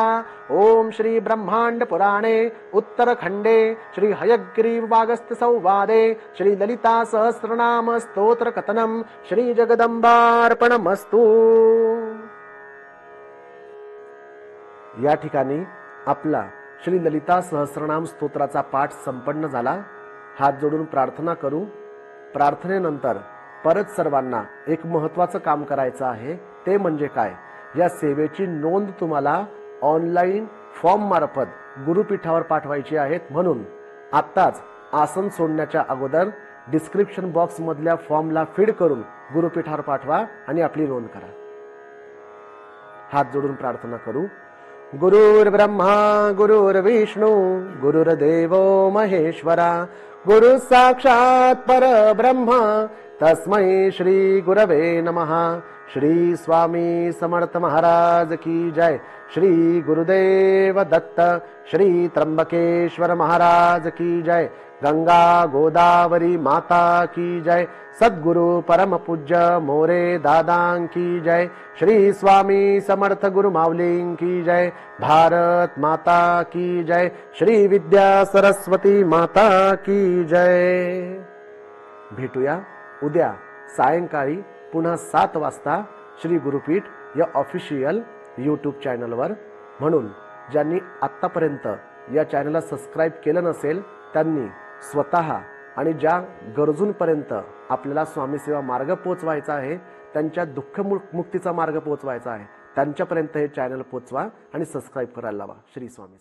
ओम श्री ब्रह्मांड पुराणे उत्तरखंडे श्री हयग्रीव वागस्त्य संवादे श्री ललिता सहस्रनाम स्तोत्र कथनम श्री जगदंबार्पणमस्तु। या ठिकाणी आपला श्री ललिता सहस्रनाम स्तोत्राचा पाठ संपन्न झाला। हात जोडून प्रार्थना करू। प्रार्थनेनंतर परत सर्वांना एक महत्त्वाचं काम करायचं आहे, ते म्हणजे काय, या सेवेची नोंद तुम्हाला ऑनलाईन फॉर्म मार्फत गुरुपीठावर पाठवायची आहेत. म्हणून आत्ताच आसन सोडण्याच्या अगोदर डिस्क्रिप्शन बॉक्स मधल्या फॉर्मला फीड करून गुरुपीठावर पाठवा आणि आपली नोंद करा. हात जोडून प्रार्थना करू. गुरुर्ब्रह्मा गुरुर्विष्णू गुरुर्देवो महेश्वरा गुरु साक्षात परब्रह्म तस्मै श्री गुरवे नमः. श्री स्वामी समर्थ महाराज की जय. श्री गुरुदेव दत्त. श्री त्र्यंबकेश्वर महाराज की जय. गंगा गोदावरी माता की जय. सद्गुरु परम पूज्य मोरे दादां की जय. श्री स्वामी समर्थ गुरु माऊलीं की जय. भारत माता की जय. श्री विद्या सरस्वती माता की जय. भेटूया उद्या सायंकाळी पुन्हा 7 वाजता श्री गुरुपीठ या ऑफिशियल यूट्यूब चॅनलवर. म्हणून ज्यांनी आत्तापर्यंत या चॅनलला सबस्क्राईब केलं नसेल त्यांनी स्वतः आणि ज्या गरजूंपर्यंत आपल्याला स्वामी सेवा मार्ग पोहोचवायचा आहे, त्यांच्या दुःख मुक्तीचा मार्ग पोहोचवायचा आहे, त्यांच्यापर्यंत हे चॅनल पोहोचवा आणि सबस्क्राईब करायला लावा. श्री स्वामी.